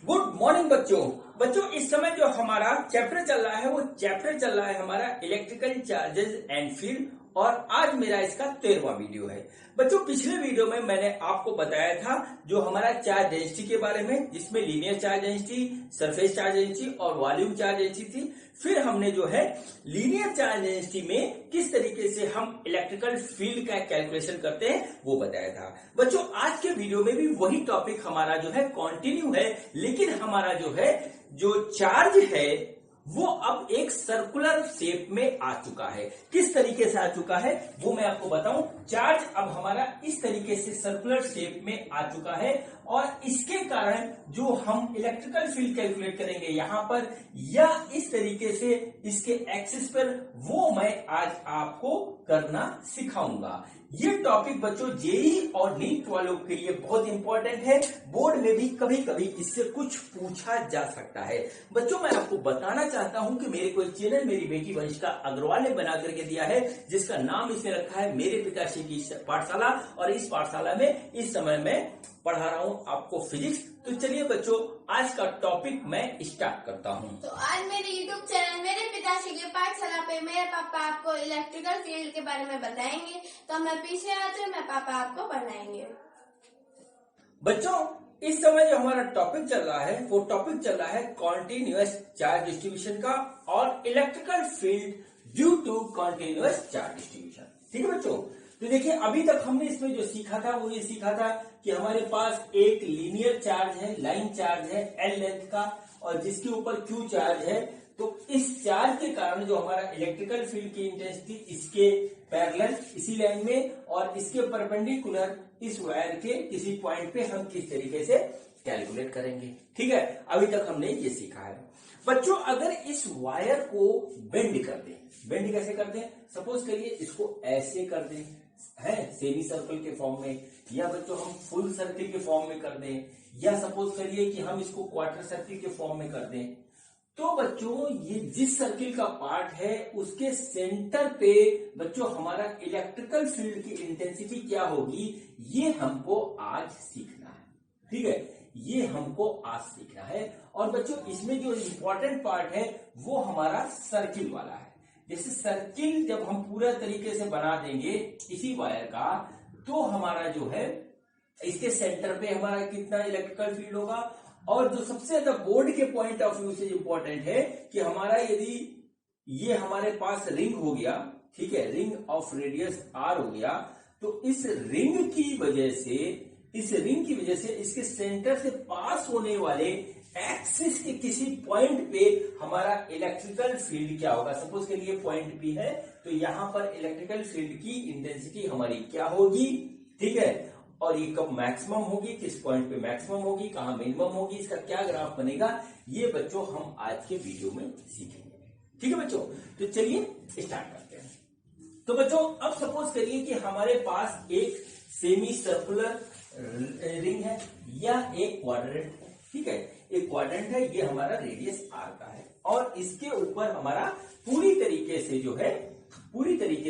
Good morning बच्चों इस समय जो हमारा चैप्टर चल रहा है वो चैप्टर चल रहा है हमारा इलेक्ट्रिकल चार्जेस एंड फील्ड। और आज मेरा इसका 13वां वीडियो है। बच्चों पिछले वीडियो में मैंने आपको बताया था जो हमारा चार्ज डेंसिटी के बारे में, जिसमें linear charge density, surface charge density और वॉल्यूम चार्ज डेंसिटी थी। फिर हमने जो है लीनियर चार्ज डेंसिटी में किस तरीके से हम इलेक्ट्रिकल फील्ड का कैलकुलेशन करते हैं वो बताया था। बच्चों आज के वीडियो में भी वही टॉपिक हमारा जो है कंटिन्यू है, लेकिन हमारा जो है जो चार्ज है वो अब एक सर्कुलर शेप में आ चुका है। किस तरीके से आ चुका है वो मैं आपको बताऊं। चार्ज अब हमारा इस तरीके से सर्कुलर शेप में आ चुका है और इसके कारण जो हम इलेक्ट्रिकल फील्ड कैलकुलेट करेंगे यहां पर या इस तरीके से इसके एक्सिस पर, वो मैं आज आपको करना सिखाऊंगा। ये टॉपिक बच्चों जेईई और नीट वालों के लिए बहुत इंपॉर्टेंट है। बोर्ड में भी कभी कभी इससे कुछ पूछा जा सकता है। बच्चों मैं आपको बताना चाहता हूं कि मेरे को एक चैनल मेरी बेटी वंशिका अग्रवाल ने बना करके दिया है, जिसका नाम इसने रखा है मेरे पिताश्री की पाठशाला। और इस पाठशाला में इस समय मैं पढ़ा रहा हूं आपको फिजिक्स। तो चलिए बच्चों आज का टॉपिक मैं स्टार्ट करता हूं। तो आज मेरे यूट्यूब चैनल मेरे पिताश्री की पाठशाला पे मेरे पापा आपको इलेक्ट्रिकल फील्ड के बारे में बताएंगे। तो मैं पीछे आते मैं पापा आपको पढ़ाएंगे। बच्चों इस समय जो हमारा टॉपिक चल रहा है वो टॉपिक चल रहा है कॉन्टिन्यूअस चार्ज डिस्ट्रीब्यूशन का और electrical field due to continuous charge distribution. ठीक है बच्चों, तो देखिए अभी तक हमने इसमें जो सीखा था वो ये सीखा था कि हमारे पास एक लीनियर चार्ज है, लाइन चार्ज है एल लेंथ का, और जिसके ऊपर क्यू चार्ज है। तो इस चार्ज के कारण जो हमारा इलेक्ट्रिकल फील्ड की इंटेंसिटी इसके पैरेलल इसी लाइन में और इसके परपेंडिकुलर इस वायर के किसी पॉइंट पे हम किस तरीके से कैलकुलेट करेंगे। ठीक है, अभी तक हमने ये सीखा है। बच्चों अगर इस वायर को बेंड कर दें, बेंड कैसे कर दें, सपोज करिए इसको ऐसे कर दें है सेमी सर्कल के फॉर्म में, या बच्चों हम फुल सर्किल के फॉर्म में कर दें, या सपोज करिए कि हम इसको क्वार्टर सर्किल के फॉर्म में कर दें। तो बच्चों ये जिस सर्किल का पार्ट है उसके सेंटर पे बच्चों हमारा इलेक्ट्रिकल फील्ड की इंटेंसिटी क्या होगी ये हमको आज सीखना है। ठीक है, ये हमको आज सीखना है। और बच्चों इसमें जो इंपॉर्टेंट पार्ट है वो हमारा सर्किल वाला है। जैसे सर्किल जब हम पूरा तरीके से बना देंगे इसी वायर का, तो हमारा जो है इसके सेंटर पे हमारा कितना इलेक्ट्रिकल फील्ड होगा। और जो सबसे ज्यादा बोर्ड के पॉइंट ऑफ व्यू से इंपॉर्टेंट है कि हमारा यदि ये हमारे पास रिंग हो गया, ठीक है, रिंग ऑफ रेडियस आर हो गया, तो इस रिंग की वजह से इसके सेंटर से पास होने वाले एक्सिस के किसी पॉइंट पे हमारा इलेक्ट्रिकल फील्ड क्या होगा। सपोज के लिए पॉइंट पी है, तो यहां पर इलेक्ट्रिकल फील्ड की इंटेंसिटी हमारी क्या होगी। ठीक है, और ये कब मैक्सिमम होगी, किस पॉइंट पे मैक्सिमम होगी, कहां मिनिमम होगी, इसका क्या ग्राफ बनेगा, ये बच्चों हम आज के वीडियो में सीखेंगे। ठीक है बच्चों, तो चलिए स्टार्ट करते हैं। तो बच्चों अब सपोज करिए कि हमारे पास एक सेमी सर्कुलर रिंग है या एक क्वाड्रेंट है। ठीक है, एक क्वाड्रेंट है, ये हमारा रेडियस आर का है और इसके ऊपर हमारा पूरी तरीके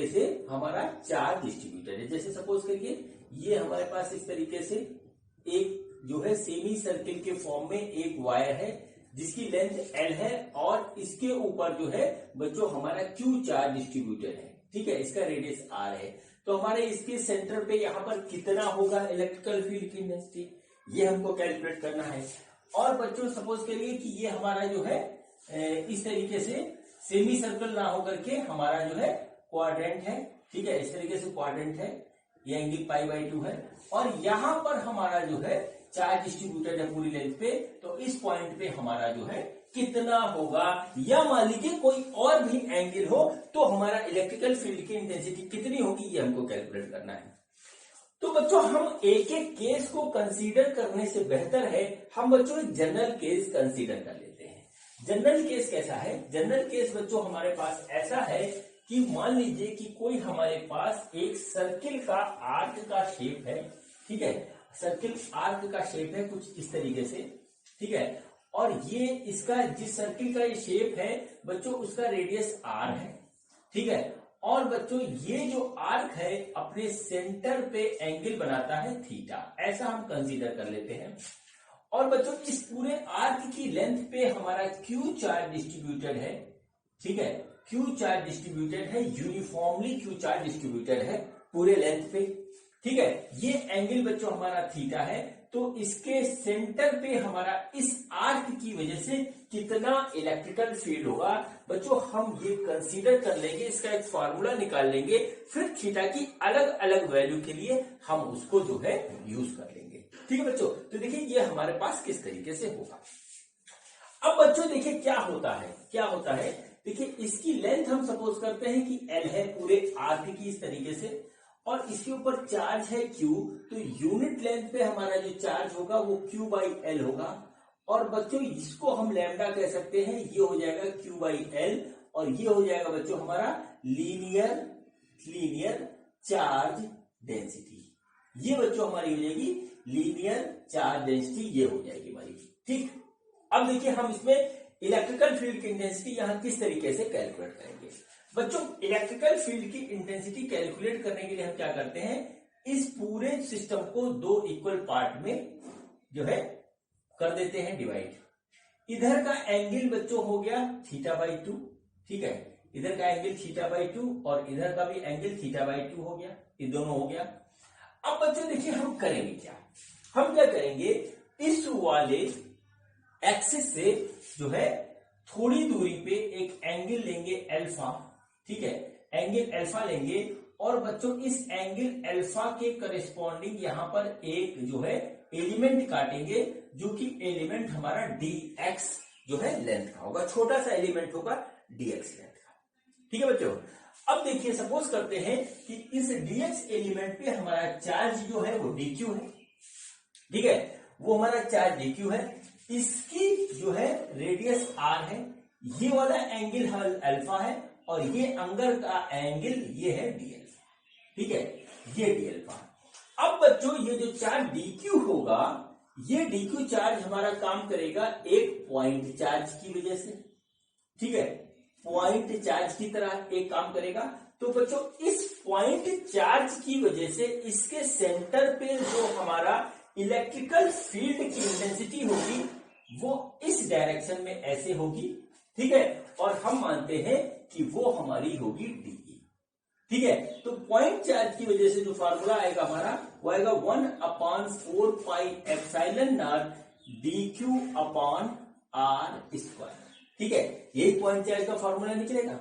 से हमारा चार्ज डिस्ट्रीब्यूटेड है। जैसे सपोज करिए ये हमारे पास इस तरीके से एक जो है सेमी सर्किल के फॉर्म में एक वायर है जिसकी लेंथ एल है और इसके ऊपर जो है बच्चों हमारा क्यू चार्ज डिस्ट्रीब्यूटेड है। ठीक है, इसका रेडियस आर है। तो हमारे इसके सेंटर पे यहां पर कितना होगा इलेक्ट्रिकल फील्ड की इंटेंसिटी, ये हमको कैलकुलेट करना है। और बच्चों सपोज करिए कि ये हमारा जो है इस तरीके से सेमी सर्कल ना होकर के हमारा जो है क्वाड्रेंट है। ठीक है, इस तरीके से क्वाड्रेंट है, ये एंगल π/2 है और यहां पर हमारा जो है चार्ज डिस्ट्रीब्यूटेड है पूरी लेंथ पे। तो इस पॉइंट पे हमारा जो है कितना होगा, या मान लीजिए कोई और भी एंगल हो तो हमारा इलेक्ट्रिकल फील्ड की इंटेंसिटी कितनी होगी ये हमको कैलकुलेट करना है। तो बच्चों हम एक एक केस को कंसीडर करने से बेहतर है हम बच्चों एक जनरल केस कंसीडर कर लेते हैं। जनरल केस कैसा है, जनरल केस बच्चों हमारे पास ऐसा है कि मान लीजिए कि कोई हमारे पास एक सर्किल का आर्क का शेप है। ठीक है, सर्किल आर्क का शेप है कुछ इस तरीके से। ठीक है, और ये इसका जिस सर्किल का ये शेप है बच्चों उसका रेडियस आर है। ठीक है, और बच्चों ये जो आर्क है अपने सेंटर पे एंगल बनाता है थीटा, ऐसा हम कंसीडर कर लेते हैं। और बच्चों इस पूरे आर्क की लेंथ पे हमारा क्यू चार्ज डिस्ट्रीब्यूटेड है, ठीक है, क्यू चार्ज डिस्ट्रीब्यूटेड है, यूनिफॉर्मली क्यू चार्ज डिस्ट्रीब्यूटेड है पूरे लेंथ पे, ठीक है। ये एंगल बच्चों हमारा थीटा है, तो इसके सेंटर पे हमारा इस आर्क की वजह से कितना इलेक्ट्रिकल फील्ड होगा बच्चों, हम ये कंसीडर कर लेंगे, इसका एक फार्मूला निकाल लेंगे, फिर थीटा की अलग अलग वैल्यू के लिए हम उसको जो है यूज कर लेंगे, ठीक है बच्चों। तो देखिए ये हमारे पास किस तरीके से होगा। अब बच्चों देखिए क्या होता है, देखिए इसकी लेंथ हम सपोज करते हैं कि L है पूरे आर्क की इस तरीके से, और इसके ऊपर चार्ज है Q, तो यूनिट लेंथ पे हमारा जो चार्ज होगा वो Q बाई L होगा, और बच्चों इसको हम लैम्डा कह सकते हैं, ये हो जाएगा Q बाई L, और ये हो जाएगा बच्चों हमारा लीनियर चार्ज डेंसिटी, ये बच्चों हमारी हो जाएगी लीनियर चार्ज डेंसिटी, ये हो जाएगी हमारी, ठीक। अब देखिए हम इसमें इलेक्ट्रिकल फील्ड की इंटेंसिटी यहां किस तरीके से कैलकुलेट करेंगे बच्चों। इलेक्ट्रिकल फील्ड की इंटेंसिटी कैलकुलेट करने के लिए हम क्या करते हैं, इस पूरे सिस्टम को दो इक्वल पार्ट में जो है कर देते हैं डिवाइड। इधर का एंगल बच्चों हो गया थीटा बाई 2, ठीक है, इधर का एंगल थीटा बाई 2 और इधर का भी एंगल थीटा बाई 2 हो गया, ये दोनों हो गया। अब बच्चों देखिए हम करेंगे क्या, हम क्या करेंगे, इस वाले एक्सिस से जो है थोड़ी दूरी पे एक एंगल लेंगे अल्फा, ठीक है, एंगल अल्फा लेंगे, और बच्चों इस एंगल अल्फा के करेस्पॉन्डिंग यहां पर एक जो है एलिमेंट काटेंगे, जो कि एलिमेंट हमारा dx जो है लेंथ का होगा, छोटा सा एलिमेंट होगा dx लेंथ का, ठीक है बच्चों। अब देखिए सपोज करते हैं कि इस dx एलिमेंट पे हमारा चार्ज जो है वो dq है, ठीक है, वो हमारा चार्ज dq है, इसकी जो है रेडियस r है, ये वाला एंगल अल्फा है, और ये अंदर का एंगल ये है dl, ठीक है, ये dl। अब बच्चों ये जो चार्ज dq होगा, ये dq चार्ज हमारा काम करेगा एक पॉइंट चार्ज की वजह से, ठीक है, पॉइंट चार्ज की तरह एक काम करेगा। तो बच्चों इस पॉइंट चार्ज की वजह से इसके सेंटर पे जो हमारा इलेक्ट्रिकल फील्ड की इंटेंसिटी होगी वो इस डायरेक्शन में ऐसे होगी, ठीक है, और हम मानते हैं कि वो हमारी होगी डी, ठीक है। तो पॉइंट चार्ज की वजह से जो फार्मूला आएगा हमारा वो आएगा 1/4 pi epsilon not dq upon r square, ठीक है, यही पॉइंट चार्ज का फार्मूला निकलेगा।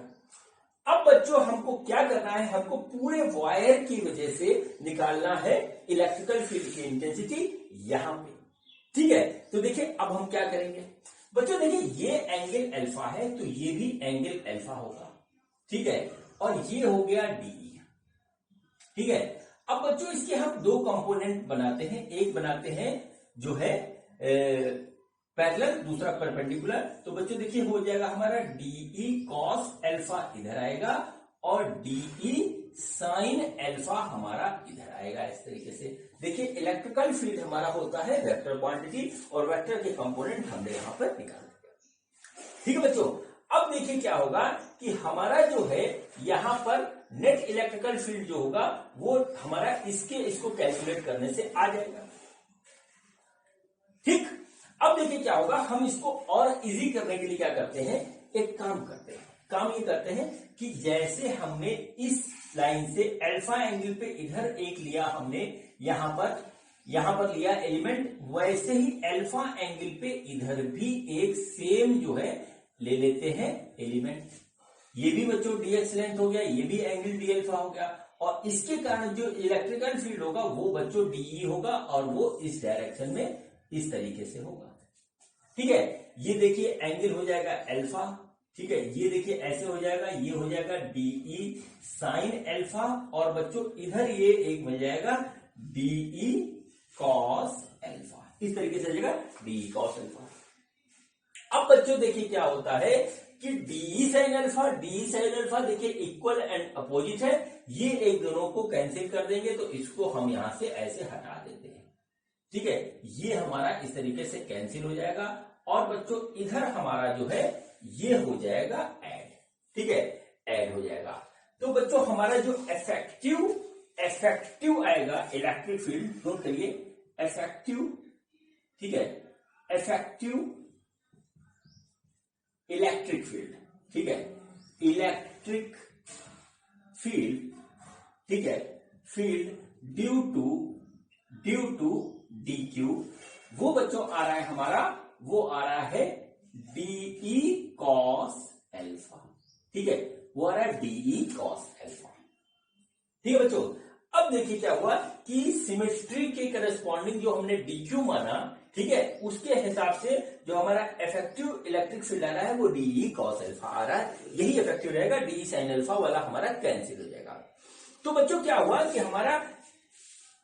अब बच्चों हमको क्या करना है, हमको पूरे वायर की वजह से निकालना है इलेक्ट्रिकल फील्ड की इंटेंसिटी यहां पे, ठीक है। तो देखिए अब हम क्या करेंगे बच्चों, देखिए ये एंगल अल्फा है, तो ये भी एंगल अल्फा होगा, ठीक है, और ये हो गया डी, ठीक है। अब बच्चों इसके हम दो कंपोनेंट बनाते हैं, एक बनाते हैं जो है पैरेलल, दूसरा परपेंडिकुलर। तो बच्चों देखिए हो जाएगा हमारा डीई कॉस अल्फा इधर आएगा, और डीई साइन अल्फा हमारा इधर आएगा, इस तरीके से। देखिए इलेक्ट्रिकल फील्ड हमारा होता है वेक्टर क्वांटिटी, और वेक्टर के कंपोनेंट हमने यहां पर निकाल दिया, ठीक है बच्चों। अब देखिए क्या होगा कि हमारा जो है यहां पर नेट इलेक्ट्रिकल फील्ड जो होगा वो हमारा इसको कैलकुलेट करने से आ जाएगा, ठीक। अब देखिए क्या होगा, हम इसको और इजी करने के लिए क्या करते हैं, एक काम करते हैं, काम ये करते हैं कि जैसे हमने इस लाइन से अल्फा एंगल पे इधर एक लिया, हमने यहां पर लिया एलिमेंट, वैसे ही अल्फा एंगल पे इधर भी एक सेम जो है ले लेते हैं एलिमेंट। ये भी बच्चों dx लेंथ हो गया, ये भी एंगल डी अल्फा हो गया, और इसके कारण जो इलेक्ट्रिकल फील्ड होगा वो बच्चों डीई होगा, और वो इस डायरेक्शन में इस तरीके से होगा, ठीक है। ये देखिए एंगल हो जाएगा अल्फा, ठीक है, ये देखिए ऐसे हो जाएगा, ये हो जाएगा डीई साइन अल्फा, और बच्चों इधर ये एक मिल जाएगा डीई कॉस अल्फा, इस तरीके से जाएगा डीई कॉस अल्फा। अब बच्चों देखिए क्या होता है कि डी साइन अल्फा देखिए इक्वल एंड अपोजिट है, ये एक दोनों को कैंसिल कर देंगे, तो इसको हम यहां से ऐसे हटा देते हैं, ठीक है, ये हमारा इस तरीके से कैंसिल हो जाएगा, और बच्चों इधर हमारा जो है ये हो जाएगा ऐड, ठीक है, ऐड हो जाएगा। तो बच्चों हमारा जो इफेक्टिव आएगा इलेक्ट्रिक फील्ड, नोट करिए इफेक्टिव, ठीक है, इफेक्टिव इलेक्ट्रिक फील्ड, ठीक है, इलेक्ट्रिक फील्ड, ठीक है, field due to D Q, वो बच्चों आ रहा है हमारा, वो आ रहा है डीई कॉस एल्फा, ठीक है, वो आ रहा है डीई कॉस एल्फा, ठीक है बच्चों। अब देखिए क्या हुआ कि सिमेट्री के करस्पॉन्डिंग जो हमने डीक्यू माना, ठीक है, उसके हिसाब से जो हमारा इफेक्टिव इलेक्ट्रिक फील्ड आ रहा है वो डीई कॉस एल्फा आ रहा है, यही इफेक्टिव रहेगा, डीई साइन एल्फा वाला हमारा कैंसिल हो जाएगा। तो बच्चों क्या हुआ कि हमारा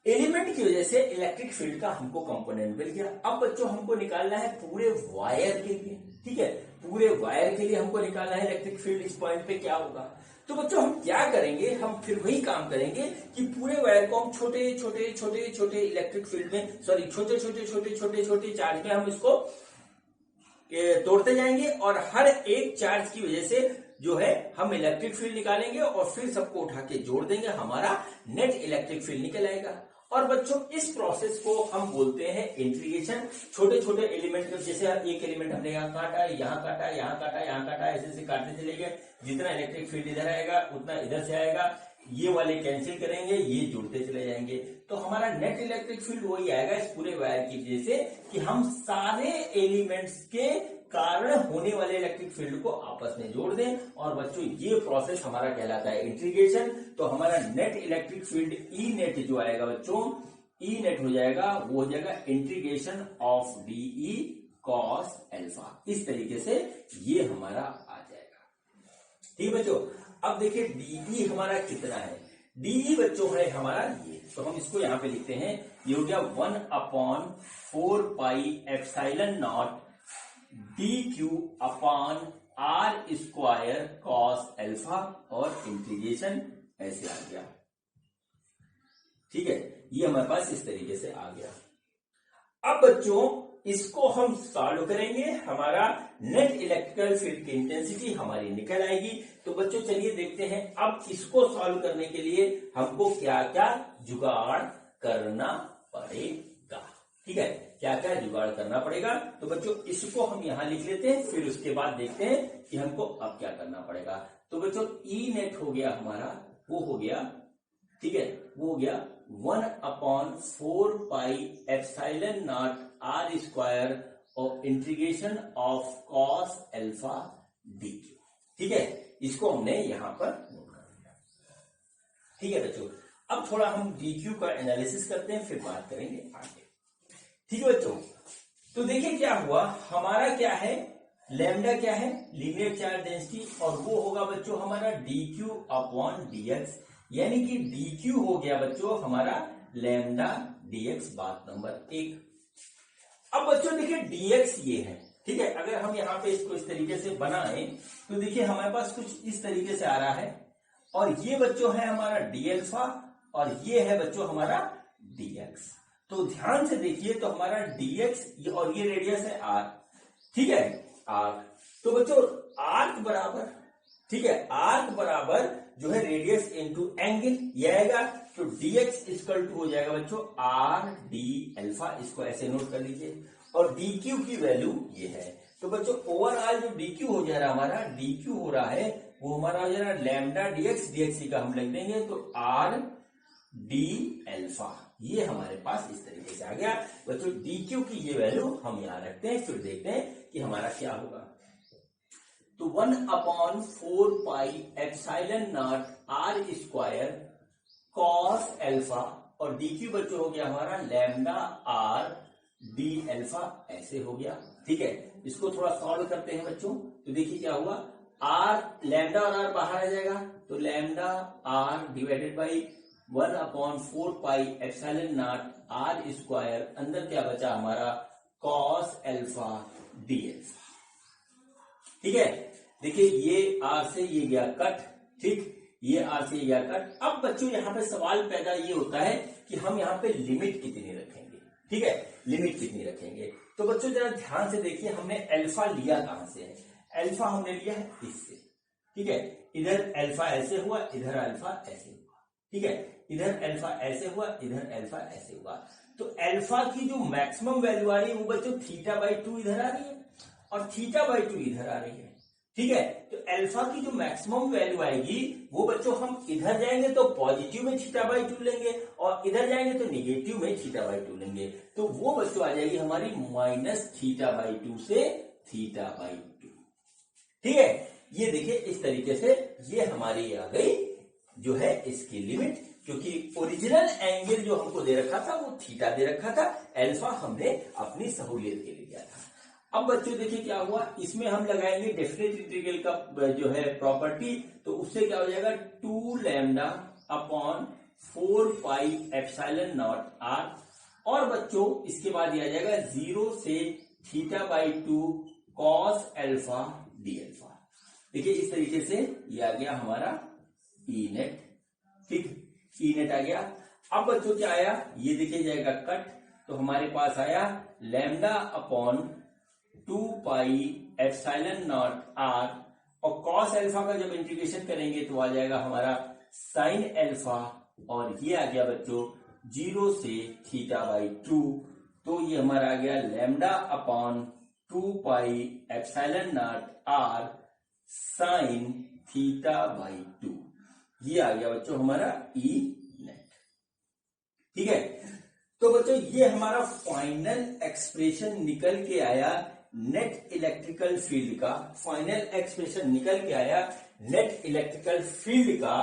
एलिमेंट की वजह से इलेक्ट्रिक फील्ड का हमको कंपोनेंट मिल गया। अब बच्चों हमको निकालना है पूरे वायर के लिए, ठीक है, पूरे वायर के लिए हमको निकालना है इलेक्ट्रिक फील्ड, इस पॉइंट पे क्या होगा। तो बच्चों हम क्या करेंगे, हम फिर वही काम करेंगे कि पूरे वायर को हम छोटे छोटे छोटे छोटे इलेक्ट्रिक फील्ड में, सॉरी छोटे छोटे छोटे छोटे छोटे चार्ज में हम इसको तोड़ते जाएंगे और हर एक चार्ज की वजह से जो है हम इलेक्ट्रिक फील्ड निकालेंगे और फिर सबको उठा के जोड़ देंगे, हमारा नेट इलेक्ट्रिक फील्ड निकल आएगा। और बच्चों इस प्रोसेस को हम बोलते हैं इंटीग्रेशन। छोटे छोटे एलिमेंट, जैसे एक एलिमेंट हमने यहाँ काटा, यहाँ काटा, यहाँ काटा, यहाँ काटा, ऐसे ऐसे काटते चले गए, जितना इलेक्ट्रिक फील्ड इधर आएगा उतना इधर से आएगा, ये वाले कैंसिल करेंगे, ये जुड़ते चले जाएंगे, तो हमारा नेट इलेक्ट्रिक फील्ड वही आएगा इस पूरे वायर की वजह से कि हम सारे एलिमेंट्स के कारण होने वाले इलेक्ट्रिक फील्ड को आपस में जोड़ दें। और बच्चों ये प्रोसेस हमारा कहलाता है इंटीग्रेशन। तो हमारा net electric field E net जो आएगा बच्चों, ई नेट हो जाएगा, वो हो जाएगा integration of D E cos alpha. इस तरीके से ये हमारा आ जाएगा, ठीक है बच्चों। अब देखिए डीई हमारा कितना है, डीई बच्चों है हमारा ये, तो हम इसको यहां पे लिखते हैं, ये हो गया 1/4 pi epsilon naught D Q upon R square cos alpha, और इंटीग्रेशन ऐसे आ गया, ठीक है, ये हमारे पास इस तरीके से आ गया। अब बच्चों इसको हम सॉल्व करेंगे, हमारा नेट इलेक्ट्रिकल फील्ड की इंटेंसिटी हमारी निकल आएगी। तो बच्चों चलिए देखते हैं अब इसको सॉल्व करने के लिए हमको क्या क्या जुगाड़ करना पड़ेगा, ठीक है, क्या क्या जुगाड़ करना पड़ेगा। तो बच्चों इसको हम यहां लिख लेते हैं, फिर उसके बाद देखते हैं कि हमको अब क्या करना पड़ेगा। तो बच्चों ई नेट हो गया हमारा, वो हो गया, ठीक है, वो हो गया 1/4 pi epsilon naught are square और integration of cos alpha d q, ठीक है, इसको हमने यहां पर नोट कर दिया, ठीक है बच्चों। अब थोड़ा हम डी क्यू का एनालिसिस करते हैं, फिर बात करेंगे आगे, ठीक है बच्चों। तो देखिए क्या हुआ, हमारा क्या है, लैम्डा क्या है, लीनियर चार्ज डेंसिटी, और वो होगा बच्चों हमारा डी क्यू अपॉन डीएक्स, यानी कि डी क्यू हो गया बच्चों हमारा लैम्डा डीएक्स, बात नंबर 1। अब बच्चों देखिए डीएक्स ये है, ठीक है, अगर हम यहाँ पे इसको इस तरीके से बनाएं तो देखिए हमारे पास कुछ इस तरीके से आ रहा है, और ये बच्चों है हमारा डी एल्फा, और ये है बच्चों हमारा डीएक्स। तो ध्यान से देखिए, तो हमारा डीएक्स और ये रेडियस है आर, ठीक है, आर। तो बच्चों आर्क बराबर, ठीक है, आर्क बराबर जो है रेडियस इनटू एंगल ये आएगा, तो dx इक्वल टू हो जाएगा बच्चों आर डी एल्फा, इसको ऐसे नोट कर लीजिए, और dq की वैल्यू ये है। तो बच्चों ओवरऑल जो dq हो जा रहा है हमारा, dq हो रहा है वो हमारा हो जा रहा है लैम्डा dx, dx का हम लिख देंगे तो आर डी एल्फा, ये हमारे पास इस तरीके से आ गया बच्चों। dq की ये वैल्यू हम यहां रखते हैं, फिर देखते हैं कि हमारा क्या होगा। तो 1/4 pi epsilon naught are square cos alpha, और डीक्यू बच्चों हो गया हमारा लैम्डा आर डी एल्फा, ऐसे हो गया, ठीक है। इसको थोड़ा सॉल्व करते हैं बच्चों, तो देखिए क्या हुआ, आर लैम्डा और आर बाहर आ जाएगा, तो lambda R divided by 1/4 pi epsilon naught are square, अंदर क्या बचा हमारा कॉस एल्फा डी एल्फा, ठीक है। देखिए ये आर से ये गया कट, ठीक, ये आर से ये गया कट। अब बच्चों यहाँ पे सवाल पैदा ये होता है कि हम यहाँ पे लिमिट कितनी रखेंगे, ठीक है, लिमिट कितनी रखेंगे। तो बच्चों जरा ध्यान से देखिए, हमने अल्फा लिया कहां से है, अल्फा हमने लिया है इससे, ठीक है, इधर अल्फा ऐसे हुआ, इधर अल्फा ऐसे हुआ, ठीक है, इधर अल्फा ऐसे हुआ, इधर अल्फा ऐसे हुआ। तो अल्फा की जो मैक्सिमम वैल्यू आ रही है वो बच्चों थीटा बाई 2 इधर आ रही है और थीटा बाई 2 इधर आ रही है। ठीक है, तो अल्फा की जो मैक्सिमम वैल्यू आएगी वो बच्चों हम इधर जाएंगे तो पॉजिटिव में थीटा बाई 2 लेंगे और इधर जाएंगे तो निगेटिव में थीटा बाई 2 लेंगे। तो वो बच्चों आ जाएगी हमारी माइनस थीटा बाई 2 से थीटा बाई 2। ठीक है, ये देखिए इस तरीके से ये हमारी आ गई जो है इसकी लिमिट, क्योंकि ओरिजिनल एंगल जो हमको दे रखा था वो थीटा दे रखा था, अल्फा हमने अपनी सहूलियत के लिए किया था। अब बच्चों देखिए क्या हुआ, इसमें हम लगाएंगे डेफिनेट इंटीग्रल का जो है प्रॉपर्टी, तो उससे क्या हो जाएगा 2 lambda upon 4 pi epsilon naught R, और बच्चों इसके बाद यह आ जाएगा 0 से theta by 2 cos alpha D alpha. देखिए इस तरीके से ये आ गया हमारा ई नेट। ठीक, ई नेट आ गया। अब बच्चों क्या आया, ये देखिए जाएगा कट, तो हमारे पास आया lambda upon 2 pi epsilon naught R, और कॉस अल्फा का जब इंटीग्रेशन करेंगे तो आ जाएगा हमारा साइन अल्फा, और ये आ गया बच्चों 0 से थीटा बाई 2, तो ये हमारा आ गया lambda upon 2 pi epsilon naught are sine theta by 2। ये आ गया बच्चों हमारा ई नेट। ठीक है, तो बच्चों ये हमारा फाइनल एक्सप्रेशन निकल के आया नेट इलेक्ट्रिकल फील्ड का, फाइनल एक्सप्रेशन निकल के आया नेट इलेक्ट्रिकल फील्ड का,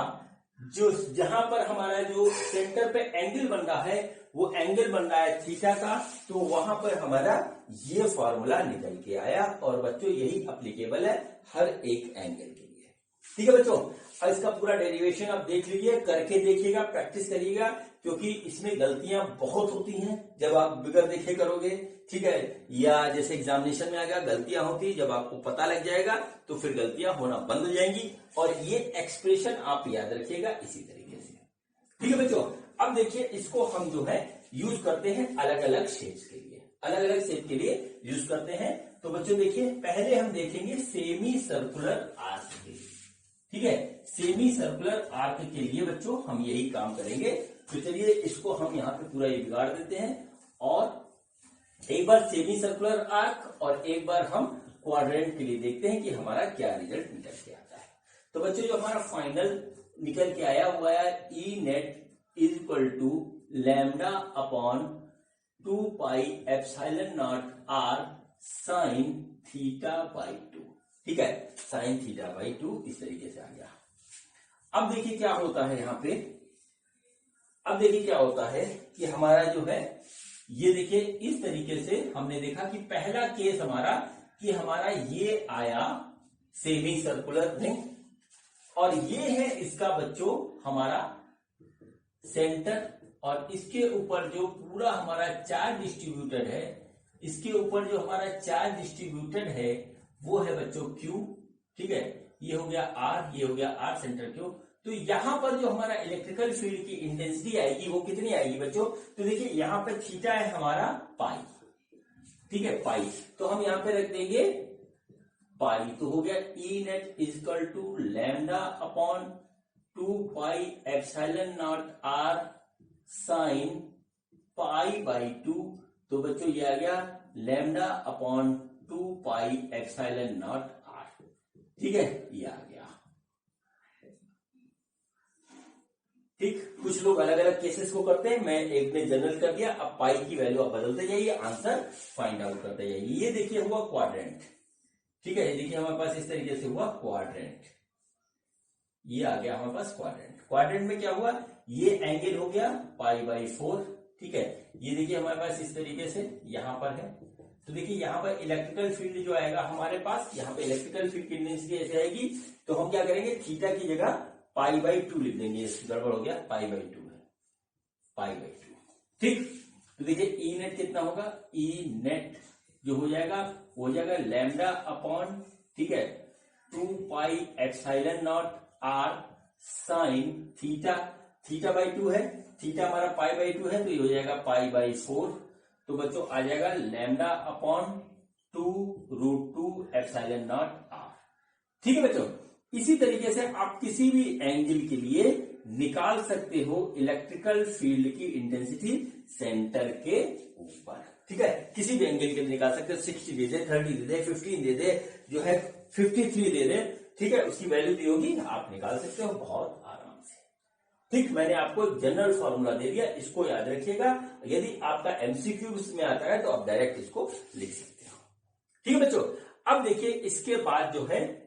जो जहां पर हमारा जो सेंटर पे एंगल बन रहा है वो एंगल बन रहा है थीटा का, तो वहां पर हमारा ये फॉर्मूला निकल के आया, और बच्चों यही अप्लीकेबल है हर एक एंगल के लिए। ठीक है बच्चों, और इसका पूरा डेरिवेशन आप देख लीजिए, करके देखिएगा, प्रैक्टिस करिएगा, क्योंकि इसमें गलतियां बहुत होती हैं जब आप बिगर देखे करोगे। ठीक है, या जैसे एग्जामिनेशन में आ गया गलतियां होती, जब आपको पता लग जाएगा तो फिर गलतियां होना बंद हो जाएंगी, और ये एक्सप्रेशन आप याद रखिएगा इसी तरीके से। ठीक है बच्चों, अब देखिए इसको हम जो है यूज करते हैं अलग अलग शेप्स के लिए, अलग अलग शेप के लिए यूज करते हैं। तो बच्चों देखिए पहले हम देखेंगे सेमी सर्कुलर आर्क के लिए। ठीक है, सेमी सर्कुलर आर्क के लिए बच्चों हम यही काम करेंगे। तो चलिए इसको हम यहाँ पे पूरा ये बिगाड़ देते हैं, और एक बार सेमी सर्कुलर आर्क और एक बार हम क्वाड्रेंट के लिए देखते हैं कि हमारा क्या रिजल्ट निकल के आता है। तो बच्चों जो हमारा फाइनल निकल के आया हुआ है E net is equal to lambda upon 2 pi epsilon naught are sine theta by 2। ठीक है, साइन थीटा बाई 2 इस तरीके से आ गया। अब देखिए क्या होता है यहाँ पे, अब देखिए क्या होता है कि हमारा जो है ये देखिए इस तरीके से हमने देखा कि पहला केस हमारा कि हमारा ये आया सेमी सर्कुलर रिंग, और ये है इसका बच्चों हमारा सेंटर, और इसके ऊपर जो पूरा हमारा चार्ज डिस्ट्रीब्यूटेड है, इसके ऊपर जो हमारा चार्ज डिस्ट्रीब्यूटेड है वो है बच्चों Q। ठीक है, ये हो गया R, ये हो गया R सेंटर Q। तो यहां पर जो हमारा इलेक्ट्रिकल फील्ड की इंटेंसिटी आएगी वो कितनी आएगी बच्चों, तो देखिए यहां पे थीटा है हमारा पाई। ठीक है, पाई, तो हम यहां पे रख देंगे पाई, तो हो गया E net is equal to lambda upon 2 pi epsilon naught are sine pi by 2। तो बच्चों ये आ गया lambda upon 2 pi epsilon naught are. ठीक है, ये आ गया। ठीक, कुछ लोग अलग अलग केसेस को करते हैं, मैं एक ने जनरल कर दिया। अब पाई की वैल्यू आप बदलते जाइए, आंसर फाइंड आउट करते जाइए। ये देखिए हुआ क्वाड्रेंट। ठीक है, देखिए हमारे पास इस तरीके से हुआ क्वाड्रेंट, ये आ गया हमारे पास क्वाड्रेंट। क्वाड्रेंट में क्या हुआ, ये एंगल हो गया पाई बाई 4। ठीक है, ये देखिए हमारे पास इस तरीके से यहां पर है, तो देखिए यहां पर इलेक्ट्रिकल फील्ड जो आएगा हमारे पास, यहां पे इलेक्ट्रिकल फील्ड की इंटेंसिटी ऐसे आएगी, तो हम क्या करेंगे थीटा की जगह पाई बाई 2 लिख देंगे। गड़बड़ हो गया, पाई बाई 2 है, पाई बाई 2। ठीक, तो देखिए ई नेट कितना होगा, ई नेट जो हो जाएगा वो हो जाएगा लैम्डा अपॉन, ठीक है, 2 pi epsilon naught are sine theta, theta by 2 है, थीटा हमारा पाई बाई 2 है, तो ये हो जाएगा पाई बाई 4। तो बच्चों आ जाएगा lambda upon 2√2 epsilon naught are. ठीक है बच्चों, इसी तरीके से आप किसी भी एंगल के लिए निकाल सकते हो इलेक्ट्रिकल फील्ड की इंटेंसिटी सेंटर के ऊपर। ठीक है, किसी भी एंगल के निकाल सकते हो, 60 दे दे, 30 दे दे, 15 दे दे, जो है 53 दे दे, ठीक है, उसकी वैल्यू दी होगी, आप निकाल सकते हो बहुत आराम से। ठीक, मैंने आपको जनरल फॉर्मूला दे दिया, इसको याद रखिएगा। यदि आपका एमसीक्यू इसमें आता है तो आप डायरेक्ट इसको लिख सकते हो। ठीक है बच्चों, अब देखिए इसके बाद जो है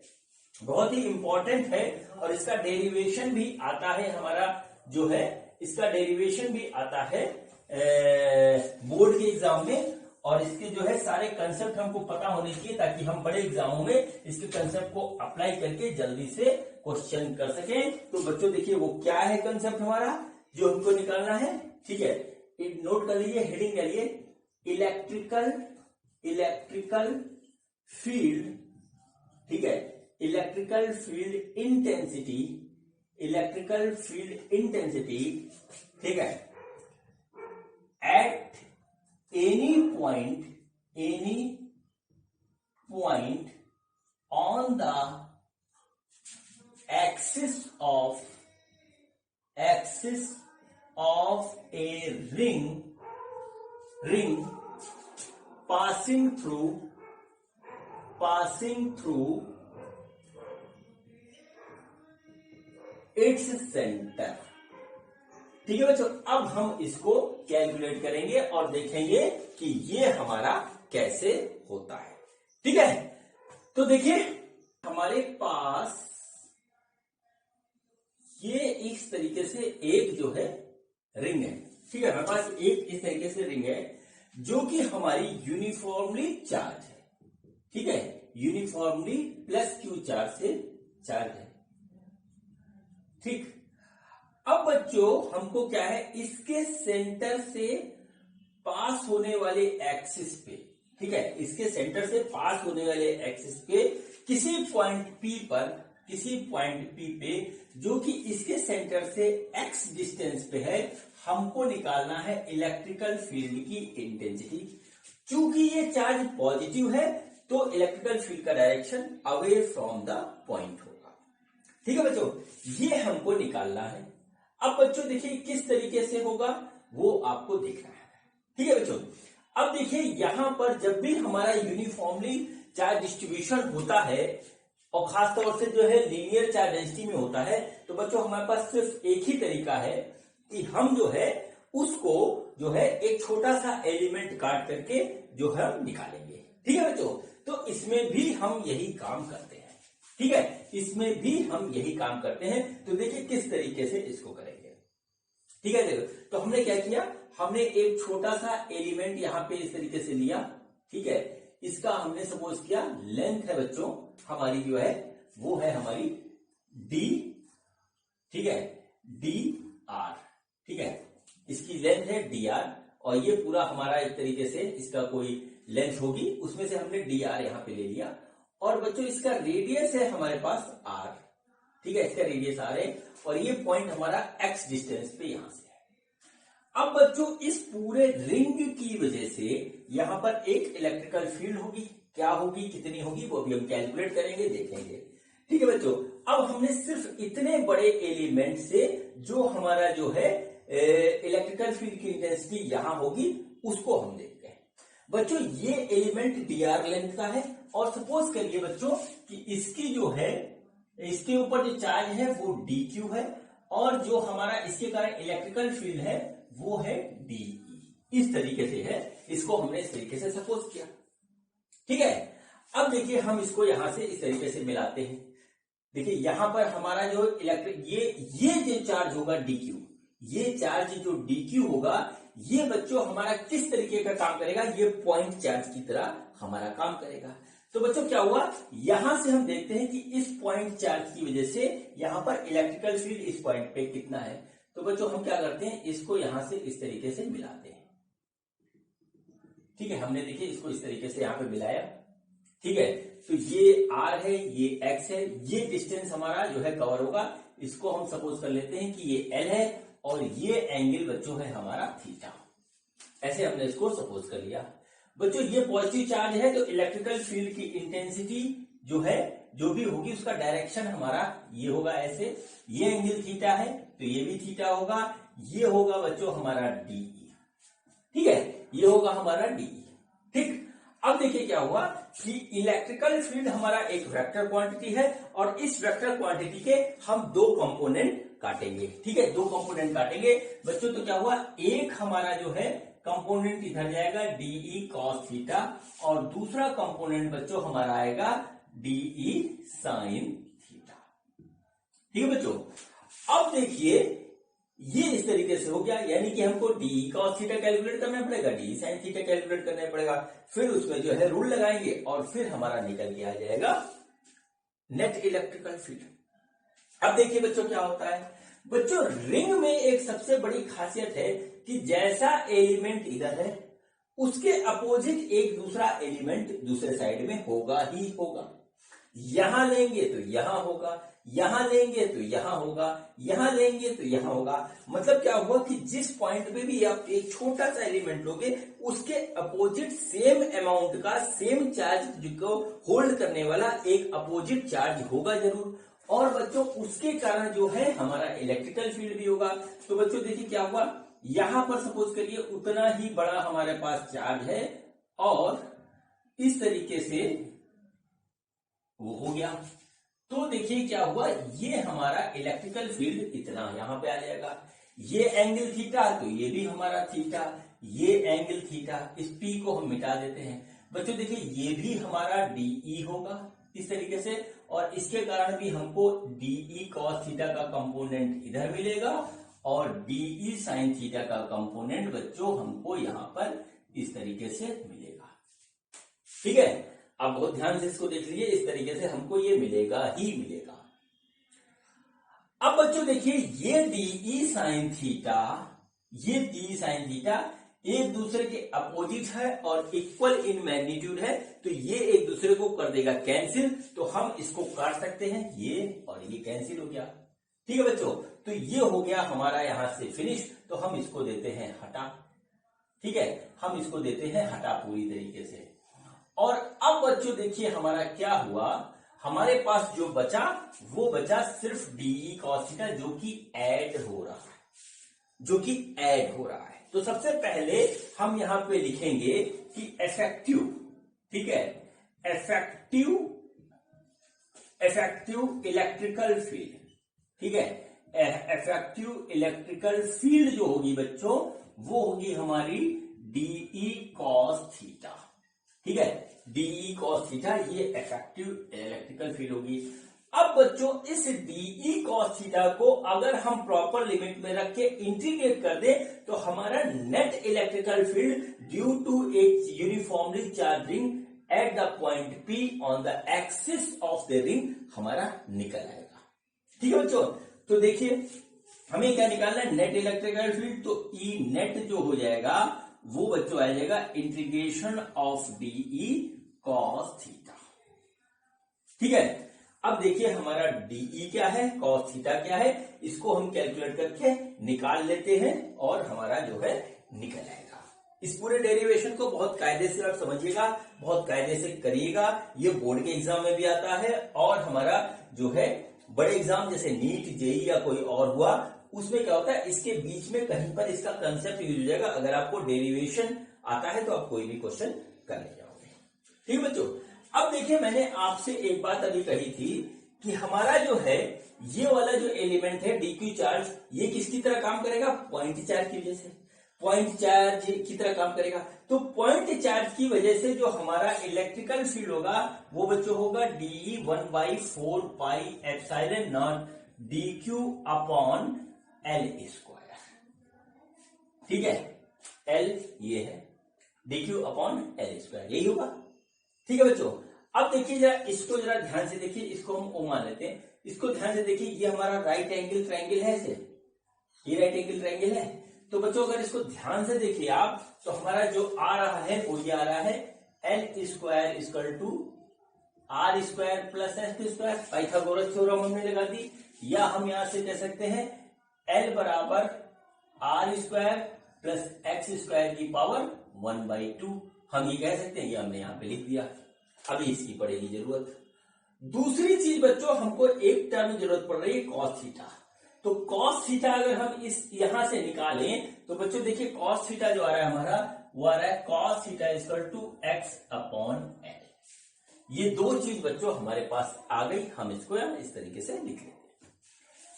बहुत ही इंपॉर्टेंट है, और इसका डेरिवेशन भी आता है हमारा, जो है इसका डेरिवेशन भी आता है बोर्ड के एग्जाम में, और इसके जो है सारे कंसेप्ट हमको पता होने चाहिए ताकि हम बड़े एग्जामों में इसके कंसेप्ट को अप्लाई करके जल्दी से क्वेश्चन कर सकें। तो बच्चों देखिए वो क्या है कंसेप्ट हमारा जो हमको निकालना है। ठीक है, नोट कर लीजिए, हेडिंग के लिए इलेक्ट्रिकल फील्ड। ठीक है, इलेक्ट्रिकल फील्ड इंटेंसिटी, ठीक है, at any point on the axis of a ring passing through its center। ठीक है बच्चों, अब हम इसको कैलकुलेट करेंगे और देखेंगे कि ये हमारा कैसे होता है। ठीक है, तो देखिए हमारे पास ये इस तरीके से एक जो है रिंग है। ठीक है, हमारे पास एक इस तरीके से रिंग है जो कि हमारी यूनिफॉर्मली चार्ज है। ठीक है, यूनिफॉर्मली प्लस क्यू चार्ज से चार्ज है। ठीक, अब बच्चों हमको क्या है, इसके सेंटर से पास होने वाले एक्सिस पे, ठीक है, इसके सेंटर से पास होने वाले एक्सिस पे किसी पॉइंट पी पे जो कि इसके सेंटर से एक्स डिस्टेंस पे है, हमको निकालना है इलेक्ट्रिकल फील्ड की इंटेंसिटी। चूंकि ये चार्ज पॉजिटिव है तो इलेक्ट्रिकल फील्ड का direction away from the point होगा। ठीक है बच्चों, ये हमको निकालना है। अब बच्चों देखिए किस तरीके से होगा वो आपको देखना है। ठीक है बच्चों, अब देखिए यहां पर जब भी हमारा यूनिफॉर्मली चार्ज डिस्ट्रीब्यूशन होता है और खासतौर से जो है लीनियर चार्ज डेंसिटी में होता है, तो बच्चों हमारे पास सिर्फ एक ही तरीका है कि हम जो है उसको जो है एक छोटा सा एलिमेंट काट करके जो है हम निकालेंगे। ठीक है बच्चों, तो इसमें भी हम यही काम करते हैं। ठीक है, इसमें भी हम यही काम करते हैं। तो देखिए किस तरीके से इसको करेंगे। ठीक है, देखो तो हमने क्या किया, हमने एक छोटा सा एलिमेंट यहां पे इस तरीके से लिया। ठीक है, इसका हमने सपोज किया लेंथ है बच्चों हमारी जो है वो है हमारी डी। ठीक है, डी आर। ठीक है, इसकी लेंथ है डी आर, और ये पूरा हमारा एक तरीके से इसका कोई लेंथ होगी, उसमें से हमने डी आर यहां पे ले लिया। और बच्चों इसका रेडियस है हमारे पास आर। ठीक है, इसका रेडियस आर है, और ये पॉइंट हमारा एक्स डिस्टेंस पे यहां से है। अब बच्चों इस पूरे रिंग की वजह से यहां पर एक इलेक्ट्रिकल फील्ड होगी। क्या होगी, कितनी होगी, वो भी हम कैलकुलेट करेंगे, देखेंगे। ठीक है बच्चों, अब हमने सिर्फ इतने बड़े एलिमेंट से जो हमारा जो है इलेक्ट्रिकल फील्ड की इंटेंसिटी यहां होगी उसको हम देखते हैं। बच्चों ये एलिमेंट डी आर लेंथ का है, और सपोज करिए बच्चों कि इसकी जो है इसके ऊपर जो चार्ज है वो डी क्यू है, और जो हमारा इसके कारण इलेक्ट्रिकल फील्ड है वो है डीई। इस तरीके से है, इसको हमने इस तरीके से सपोज किया। ठीक है, अब देखिए हम इसको यहां से इस तरीके से मिलाते हैं। देखिए यहां पर हमारा जो इलेक्ट्रिक ये जो चार्ज होगा डी क्यू, ये चार्ज जो डी क्यू होगा, ये बच्चों हमारा किस तरीके का काम करेगा, ये पॉइंट चार्ज की तरह हमारा काम करेगा। तो बच्चों क्या हुआ, यहां से हम देखते हैं कि इस पॉइंट चार्ज की वजह से यहां पर इलेक्ट्रिकल फील्ड इस पॉइंट पे कितना है। तो बच्चों हम क्या करते हैं, इसको यहां से इस तरीके से मिलाते हैं। ठीक है, हमने देखिए इसको इस तरीके से यहां पे मिलाया। ठीक है, तो ये आर है, ये एक्स है, ये डिस्टेंस हमारा जो है कवर होगा। इसको हम सपोज कर लेते हैं कि ये एल है, और ये एंगल बच्चों है हमारा थीटा। ऐसे हमने इसको सपोज कर लिया। बच्चों ये पॉजिटिव चार्ज है, तो इलेक्ट्रिकल फील्ड की इंटेंसिटी जो है जो भी होगी उसका डायरेक्शन हमारा ये होगा ऐसे। ये एंगल थीटा है, तो ये भी थीटा होगा, ये होगा बच्चों हमारा डीई, ठीक है, ये होगा हमारा डीई। ठीक, अब देखिए क्या हुआ कि इलेक्ट्रिकल फील्ड हमारा एक वेक्टर क्वांटिटी है और इस वेक्टर क्वांटिटी के हम दो कंपोनेंट काटेंगे, ठीक है, दो कंपोनेंट काटेंगे बच्चों। तो क्या हुआ, एक हमारा जो है कंपोनेंट इधर जाएगा डीई कॉस थीटा और दूसरा कंपोनेंट बच्चों हमारा आएगा डीई साइन थीटा, ठीक है बच्चों। अब देखिए ये इस तरीके से हो गया, यानी कि हमको डी कॉस थीटा कैलकुलेट करना पड़ेगा, डी साइन थीटा कैलकुलेट करना पड़ेगा, फिर उसमें जो है रूल लगाएंगे और फिर हमारा निकल के आ जाएगा नेट इलेक्ट्रिकल फील्ड। अब देखिए बच्चों क्या होता है, बच्चों रिंग में एक सबसे बड़ी खासियत है कि जैसा एलिमेंट इधर है उसके अपोजिट एक दूसरा एलिमेंट दूसरे साइड में होगा ही होगा। यहां लेंगे तो यहां होगा, यहां लेंगे तो यहां होगा, यहां लेंगे तो यहां होगा। मतलब क्या हुआ कि जिस पॉइंट पे भी आप एक छोटा सा एलिमेंट लोगे उसके अपोजिट सेम अमाउंट का सेम चार्ज को होल्ड करने वाला एक अपोजिट चार्ज होगा जरूर, और बच्चों उसके कारण जो है हमारा इलेक्ट्रिकल फील्ड भी होगा। तो बच्चों देखिए क्या हुआ, यहां पर सपोज करिए उतना ही बड़ा हमारे पास चार्ज है और इस तरीके से वो हो गया, तो देखिए क्या हुआ, ये हमारा इलेक्ट्रिकल फील्ड इतना यहां पे आ जाएगा। ये एंगल थीटा तो ये भी हमारा थीटा, ये एंगल थीटा, इस पी को हम मिटा देते हैं बच्चों। देखिए ये भी हमारा डीई होगा इस तरीके से, और इसके कारण भी हमको डीई कॉस थीटा का कंपोनेंट इधर मिलेगा और डीई साइन थीटा का कंपोनेंट बच्चों हमको यहां पर इस तरीके से मिलेगा, ठीक है। अब बहुत ध्यान से इसको देख लीजिए, इस तरीके से हमको ये मिलेगा ही मिलेगा। अब बच्चों देखिए ये डीई साइन थीटा, ये डी साइन थीटा एक दूसरे के अपोजिट है और इक्वल इन मैग्नीट्यूड है, तो ये एक दूसरे को कर देगा कैंसिल, तो हम इसको काट सकते हैं, ये और ये कैंसिल हो गया, ठीक है बच्चों। तो ये हो गया हमारा यहां से फिनिश, तो हम इसको देते हैं हटा, ठीक है, हम इसको देते हैं हटा पूरी तरीके से। और अब बच्चों देखिए हमारा क्या हुआ, हमारे पास जो बचा वो बचा सिर्फ डीई कॉस थीटा जो कि ऐड हो रहा है, जो कि ऐड हो रहा है। तो सबसे पहले हम यहां पे लिखेंगे कि इफेक्टिव, ठीक है, इफेक्टिव इलेक्ट्रिकल फील्ड, ठीक है, इफेक्टिव इलेक्ट्रिकल फील्ड जो होगी बच्चों वो होगी हमारी डीई कॉस थीटा, ठीक है, डीई कॉस थीटा, ये इफेक्टिव इलेक्ट्रिकल फील्ड होगी। अब बच्चों इस डीई कॉस थीटा को अगर हम प्रॉपर लिमिट में रख के इंटीग्रेट कर दें तो हमारा net electrical field due to a uniformly charged ring at the point P on the axis of the ring हमारा निकल आएगा, ठीक है बच्चों। तो देखिए हमें क्या निकालना है, नेट इलेक्ट्रिकल फील्ड, तो ई नेट जो हो जाएगा वो बच्चों आ जाएगा integration of D E cos theta, ठीक है। अब देखिए हमारा डीई क्या है, कॉस थीटा क्या है, इसको हम कैलकुलेट करके निकाल लेते हैं और हमारा जो है निकल आएगा। इस पूरे डेरिवेशन को बहुत कायदे से आप समझिएगा, बहुत कायदे से करिएगा, ये बोर्ड के एग्जाम में भी आता है और हमारा जो है बड़े एग्जाम जैसे नीट जेई या कोई और हुआ उसमें क्या होता है, इसके बीच में कहीं पर इसका कंसेप्ट यूज हो जाएगा। अगर आपको डेरिवेशन आता है तो आप कोई भी क्वेश्चन कर ले जाओगे, ठीक है बच्चों। अब देखिए मैंने आपसे एक बात अभी कही थी कि हमारा जो है ये वाला जो एलिमेंट है डीक्यू चार्ज, ये किसकी तरह काम करेगा, पॉइंट चार्ज की वजह से, पॉइंट चार्ज की तरह काम करेगा। तो पॉइंट चार्ज की वजह से जो हमारा इलेक्ट्रिकल फील्ड होगा वो बच्चों होगा D E 1/4 pi epsilon naught D Q upon L square, ठीक है, एल ये है, डीक्यू अपॉन एल स्क्वायर यही होगा, ठीक है बच्चों। अब देखिए जरा इसको जरा ध्यान से देखिए, इसको हम ओ मान लेते हैं, इसको ध्यान से देखिए, ये हमारा राइट एंगल ट्रायंगल है, से ये राइट एंगल ट्रायंगल है। तो बच्चों अगर इसको ध्यान से देखिए आप, तो हमारा जो आ रहा है वो ये आ रहा है L square equal to R square plus S square, Pythagoras theorem हमने लगा दी, या हम यहां से कह सकते हैं एल बराबर R square plus x square की पावर 1/2, हम ये कह सकते हैं, ये हमने यहां पे लिख दिया। अभी इसकी पड़ेगी जरूरत। दूसरी चीज बच्चों हमको एक टर्म जरूरत पड़ रही है कॉस थीटा, तो cos थीटा अगर हम इस यहां से निकालें तो बच्चों देखिए cos थीटा जो आ रहा है हमारा वो आ रहा है cos theta equal to x upon L. ये दो चीज बच्चों हमारे पास आ गई, हम इसको इस तरीके से लिख लेते हैं।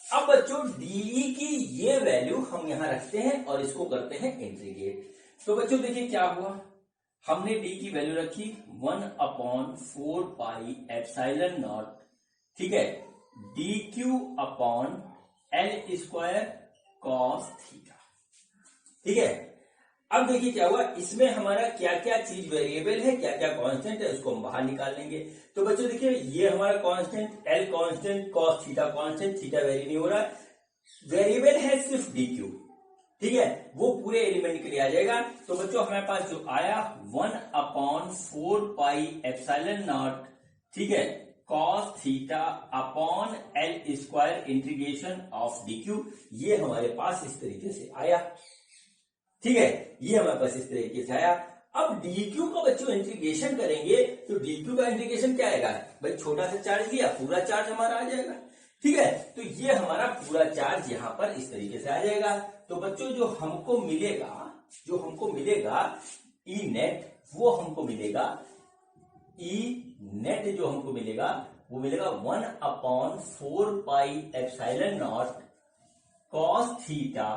अब बच्चों डी की ये वैल्यू हम यहां रखते हैं और इसको करते हैं इंटीग्रेट। तो बच्चों देखिए क्या हुआ, हमने डी की वैल्यू रखी 1/4 पाई एप्सिलॉन नॉट, ठीक है, D Q upon L square cos theta, ठीक है। अब देखिए क्या हुआ, इसमें हमारा क्या क्या चीज वेरिएबल है, क्या क्या कांस्टेंट है, उसको हम बाहर निकाल लेंगे। तो बच्चों देखिए ये हमारा constant L constant, cos theta constant, theta very नहीं हो रहा, वेरिएबल है सिर्फ डी क्यू, ठीक है, वो पूरे एलिमेंट के लिए आ जाएगा। तो बच्चों हमारे पास जो आया 1/4 पाई एप्सिलॉन नॉट, ठीक है, cos theta upon L square integration of D Q, ये हमारे पास इस तरीके से आया, ठीक है, ये हमारे पास इस तरीके से आया। अब डी क्यू का बच्चों इंटीग्रेशन करेंगे तो डी क्यू का इंटीग्रेशन क्या आएगा भाई, छोटा सा चार्ज लिया पूरा चार्ज हमारा आ जाएगा, ठीक है। तो ये हमारा पूरा चार्ज यहां पर इस तरीके से आ जाएगा। तो बच्चों जो हमको मिलेगा ई नेट, वो हमको मिलेगा ई नेट, जो हमको मिलेगा वो मिलेगा 1/4 pi epsilon not cos theta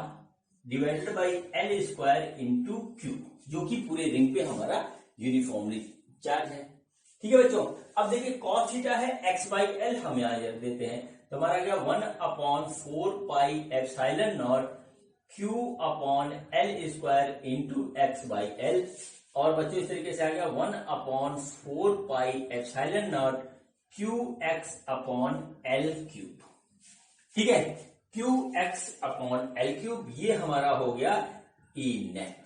divided by L square into Q, जो कि पूरे रिंग पे हमारा यूनिफॉर्मली चार्ज है, ठीक है बच्चों। अब देखिए कॉस थीटा है x बाई एल, हम यहां देते हैं, तो हमारा गया 1/4 pi epsilon naught Q upon L square into x by L, और बच्चों इस तरीके से आ गया 1/4 pi epsilon naught Q X upon L cube, ठीक है, Q X upon L cube, ये हमारा हो गया ई नेट,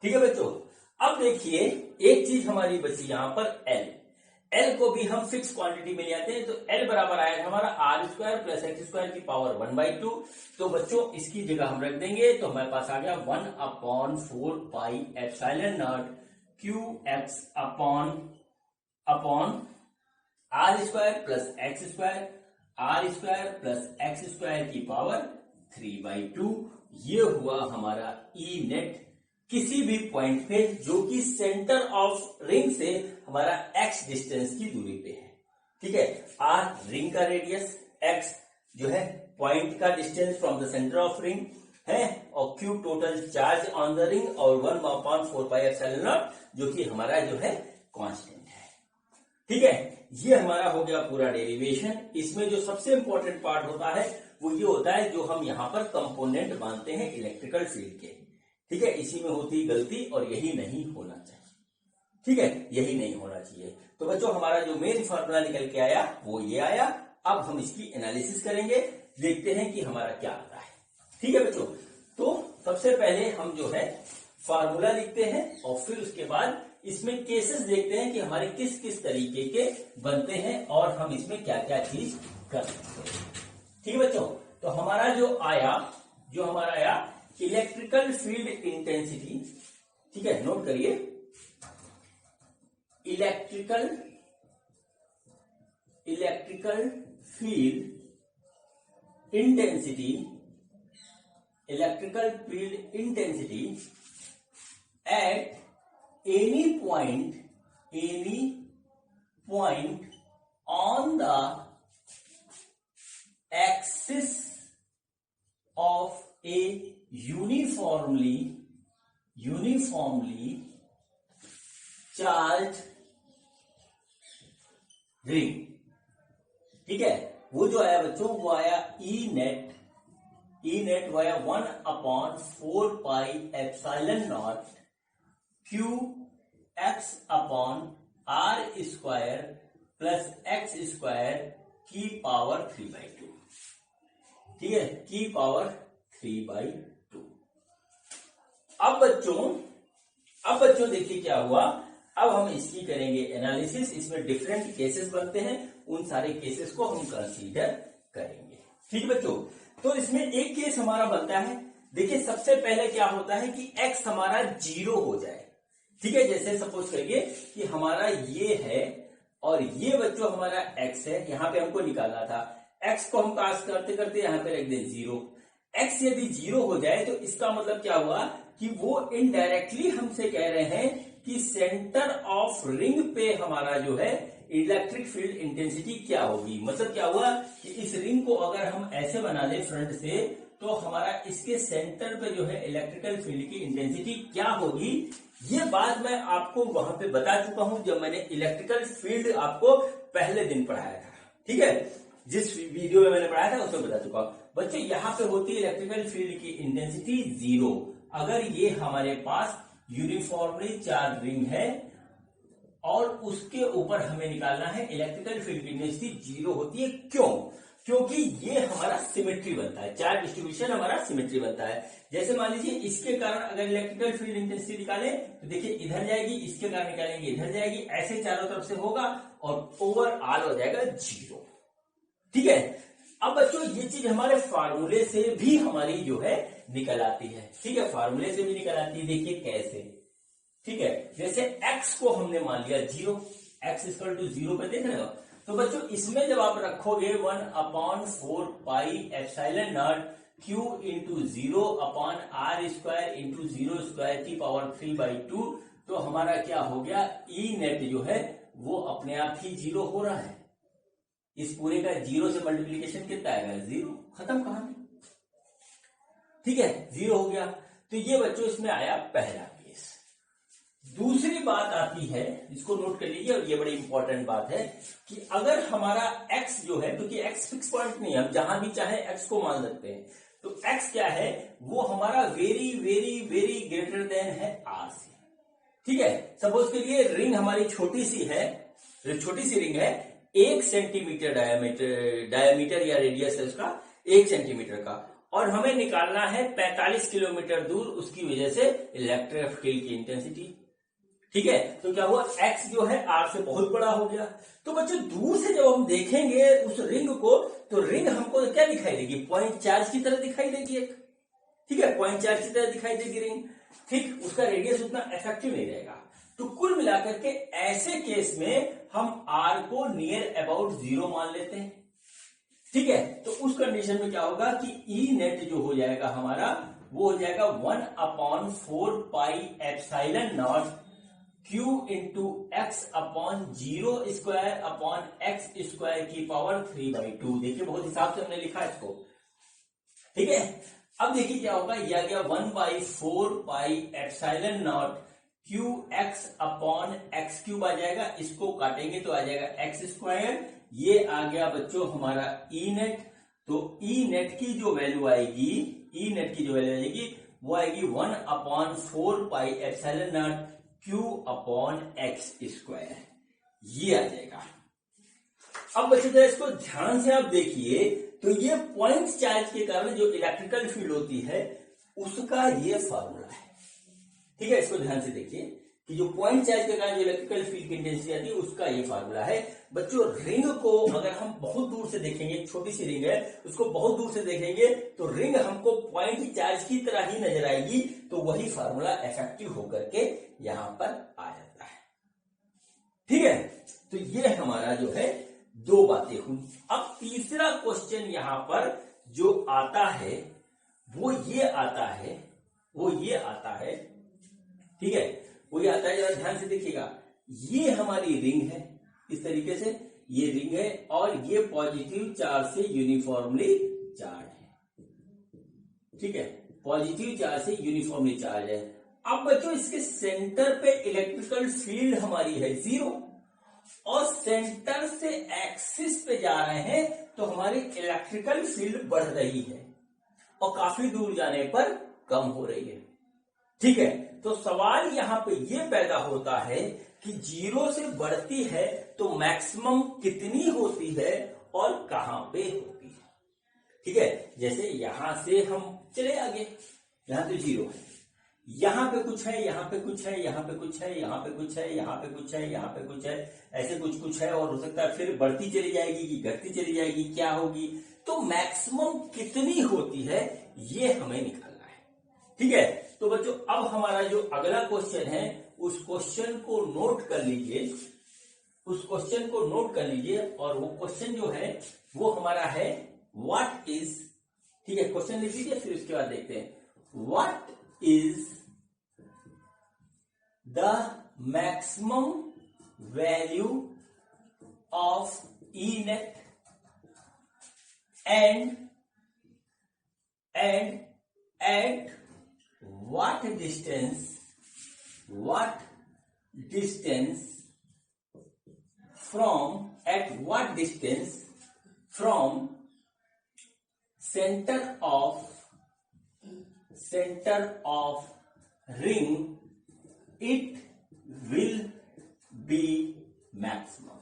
ठीक है बच्चों। अब देखिए एक चीज हमारी बची यहां पर एल को भी हम फिक्स क्वांटिटी में ले आते हैं, तो एल बराबर आया था हमारा R square plus x square की पावर 1/2। तो बच्चों इसकी जगह हम रख देंगे, तो हमारे पास आ गया 1/4 pi epsilon naught Q X upon R square plus x square, R square plus x square की पावर 3/2। ये हुआ हमारा ई नेट किसी भी पॉइंट पे जो कि सेंटर ऑफ रिंग से हमारा x डिस्टेंस की दूरी पे है, ठीक है। r रिंग का रेडियस, x जो है पॉइंट का distance from the centre of ring है, और q total charge on the ring, और 1/4 पाई एप्सिलॉन नॉट जो कि हमारा जो है कांस्टेंट है, ठीक है। ये हमारा हो गया पूरा डेरिवेशन। इसमें जो सबसे इंपॉर्टेंट पार्ट होता है वो ये होता है जो हम यहाँ पर कंपोनेंट मानते हैं इलेक्ट्रिकल फील्ड के, ठीक है, इसी में होती गलती और यही नहीं होना चाहिए, ठीक है, यही नहीं होना चाहिए। तो बच्चों हमारा जो मेन फॉर्मूला निकल के आया वो ये आया। अब हम इसकी एनालिसिस करेंगे, देखते हैं कि हमारा क्या आता है, ठीक है बच्चों। तो सबसे पहले हम जो है फॉर्मूला लिखते हैं और फिर उसके बाद इसमें केसेस देखते हैं कि हमारे किस किस तरीके के बनते हैं और हम इसमें क्या क्या चीज कर सकते हैं, ठीक है बच्चों। तो हमारा जो आया इलेक्ट्रिकल फील्ड इंटेंसिटी, ठीक है, नोट करिए, electrical field intensity at any point on the axis of a uniformly charged ring, ठीक है। वो जो आया बच्चों वो आया ई नेट वो आया 1/4 pi epsilon naught Q X upon R square plus x square की पावर 3/2, ठीक है, की पावर 3/2। अब बच्चों देखिए क्या हुआ, अब हम इसकी करेंगे एनालिसिस। इसमें डिफरेंट केसेस बनते हैं, उन सारे केसेस को हम कंसीडर करेंगे, ठीक है बच्चों। तो इसमें एक केस हमारा बनता है, देखिए सबसे पहले क्या होता है कि x हमारा 0 हो जाए, ठीक है। जैसे सपोज करिए कि हमारा ये है और ये बच्चों हमारा x है, यहां पे हमको निकालना था एक्स को हम पास करते करते यहां पे रख दें 0। एक्स यदि 0 हो जाए तो इसका मतलब क्या हुआ कि वो इनडायरेक्टली हमसे कह रहे हैं कि सेंटर ऑफ रिंग पे हमारा जो है इलेक्ट्रिक फील्ड इंटेंसिटी क्या होगी। मतलब क्या हुआ कि इस रिंग को अगर हम ऐसे बना लें फ्रंट से, तो हमारा इसके सेंटर पे जो है इलेक्ट्रिकल फील्ड की इंटेंसिटी क्या होगी, ये बात मैं आपको वहां पे बता चुका हूं जब मैंने इलेक्ट्रिकल फील्ड आपको पहले दिन पढ़ाया था। ठीक है, जिस वीडियो में मैंने पढ़ाया था उसमें बता चुका हूं। बच्चों यहां पे होती है इलेक्ट्रिकल फील्ड की इंटेंसिटी 0 अगर ये हमारे पास यूनिफॉर्मली चार्ज रिंग है और उसके ऊपर हमें निकालना है इलेक्ट्रिकल फील्ड की इंटेंसिटी 0 होती है। क्यों? क्योंकि ये हमारा सिमेट्री बनता है, चार्ज डिस्ट्रीब्यूशन हमारा सिमेट्री बनता है। जैसे मान लीजिए इसके कारण अगर इलेक्ट्रिकल फील्ड इंटेंसिटी निकाले तो देखिए इधर जाएगी, इसके कारण निकालेंगे इधर जाएगी, ऐसे चारों तरफ से होगा और ओवरऑल हो जाएगा 0। ठीक है, अब बच्चों ये चीज हमारे फार्मूले से भी हमारी जो है निकल आती है। ठीक है, फार्मूले से भी निकल आती है। देखिए कैसे, ठीक है, जैसे x को हमने मान लिया 0, x इक्वल टू 0 पे देख रहे हो, तो बच्चों इसमें जब आप रखोगे 1/4 pi epsilon not q into 0/r² into 0² की पावर 3/2, तो हमारा क्या हो गया, ई नेट जो है वो अपने आप ही 0 हो रहा है। इस पूरे का 0 से मल्टीप्लीकेशन कितना आएगा, 0, खत्म कहानी। ठीक है, 0 हो गया। तो ये बच्चों इसमें आया पहला केस। दूसरी बात आती है, इसको नोट कर लीजिए, और ये बड़ी इंपॉर्टेंट बात है कि अगर हमारा x जो है, क्योंकि x फिक्स पॉइंट नहीं है, हम जहां भी चाहे x को मान सकते हैं, तो x क्या है, वो हमारा very very very greater than है r से। ठीक है, सपोज के लिए रिंग हमारी छोटी सी है, छोटी सी रिंग है, 1 सेंटीमीटर डायमीटर या रेडियस है उसका 1 सेंटीमीटर का, और हमें निकालना है 45 किलोमीटर दूर उसकी वजह से इलेक्ट्रिक फील्ड की इंटेंसिटी। ठीक है, तो क्या हुआ, x जो है r से बहुत बड़ा हो गया। तो बच्चों दूर से जब हम देखेंगे उस रिंग को, तो रिंग हमको क्या दिखाई देगी, पॉइंट चार्ज की तरह दिखाई देगी एक। ठीक है, पॉइंट चार्ज की तरह दिखाई देगी रिंग। ठीक, उसका रेडियस उतना इफेक्टिव नहीं रहेगा। तो कुल मिलाकर के ऐसे केस में हम r को नियर अबाउट 0 मान लेते हैं। ठीक है, तो उस कंडीशन में क्या होगा कि ई नेट जो हो जाएगा हमारा, वो हो जाएगा 1/4 pi epsilon not q into x/0² की पावर 3/2। देखिए बहुत हिसाब से हमने लिखा इसको। ठीक है, अब देखिए क्या होगा, यह आ गया 1/4 पाई एप्सिलॉन नॉट qx/x³ आ जाएगा। इसको काटेंगे तो आ जाएगा x²। ये आ गया बच्चों हमारा ई नेट। तो ई नेट की जो वैल्यू आएगी, वो आएगी 1/4 पाई एप्सिलॉन नॉट q/x²। ये आ जाएगा। अब बच्चों जरा इसको ध्यान से आप देखिए, तो ये पॉइंट चार्ज के कारण जो इलेक्ट्रिकल फील्ड होती है उसका ये फार्मूला है। ठीक है, इसको ध्यान से देखिए कि जो पॉइंट चार्ज के कारण जो इलेक्ट्रिकल फील्ड की इंटेंसिटी आती है उसका ये फार्मूला है। बच्चों रिंग को अगर हम बहुत दूर से देखेंगे, छोटी सी रिंग है, उसको बहुत दूर से देखेंगे तो रिंग हमको पॉइंट चार्ज की तरह ही नजर आएगी। तो वही फार्मूला इफेक्टिव होकर के यहां पर आ जाता है। ठीक है, तो ये हमारा जो है 2 बातें हुई। अब तीसरा क्वेश्चन यहां पर जो आता है वो ये आता है। ठीक है, वो ये आता है, जरा ध्यान से देखिएगा, ये हमारी रिंग है, इस तरीके से ये रिंग है और ये पॉजिटिव चार्ज से यूनिफॉर्मली चार्ज है। ठीक है, पॉजिटिव चार्ज से यूनिफॉर्मली चार्ज है। अब बच्चों इसके सेंटर पे इलेक्ट्रिकल फील्ड हमारी है 0 और सेंटर से एक्सिस पे जा रहे हैं तो हमारी इलेक्ट्रिकल फील्ड बढ़ रही है और काफी दूर जाने पर कम हो रही है। ठीक है, तो सवाल यहां पे ये पैदा होता है कि 0 से बढ़ती है तो मैक्सिमम कितनी होती है और कहां पे होती है। ठीक है, जैसे यहां से हम चले आगे, यहां तो 0 है, यहां पे कुछ है, यहां पे कुछ है, यहां पे कुछ है, यहां पे कुछ है, यहां पे कुछ है, यहां पे कुछ है, ऐसे कुछ है, और हो सकता है फिर बढ़ती चली जाएगी कि घटती चली जाएगी, क्या होगी। तो मैक्सिमम कितनी होती है ये हमें निकालना है। ठीक है, तो बच्चों अब हमारा जो अगला क्वेश्चन है उस क्वेश्चन को नोट कर लीजिए। उस क्वेश्चन को नोट कर लीजिए, और वो क्वेश्चन जो है वो हमारा है व्हाट इज, ठीक है, क्वेश्चन लिख लीजिए, फिर उसके बाद देखते हैं। What is the maximum value of E net and at what distance from center of ring it will be maximum।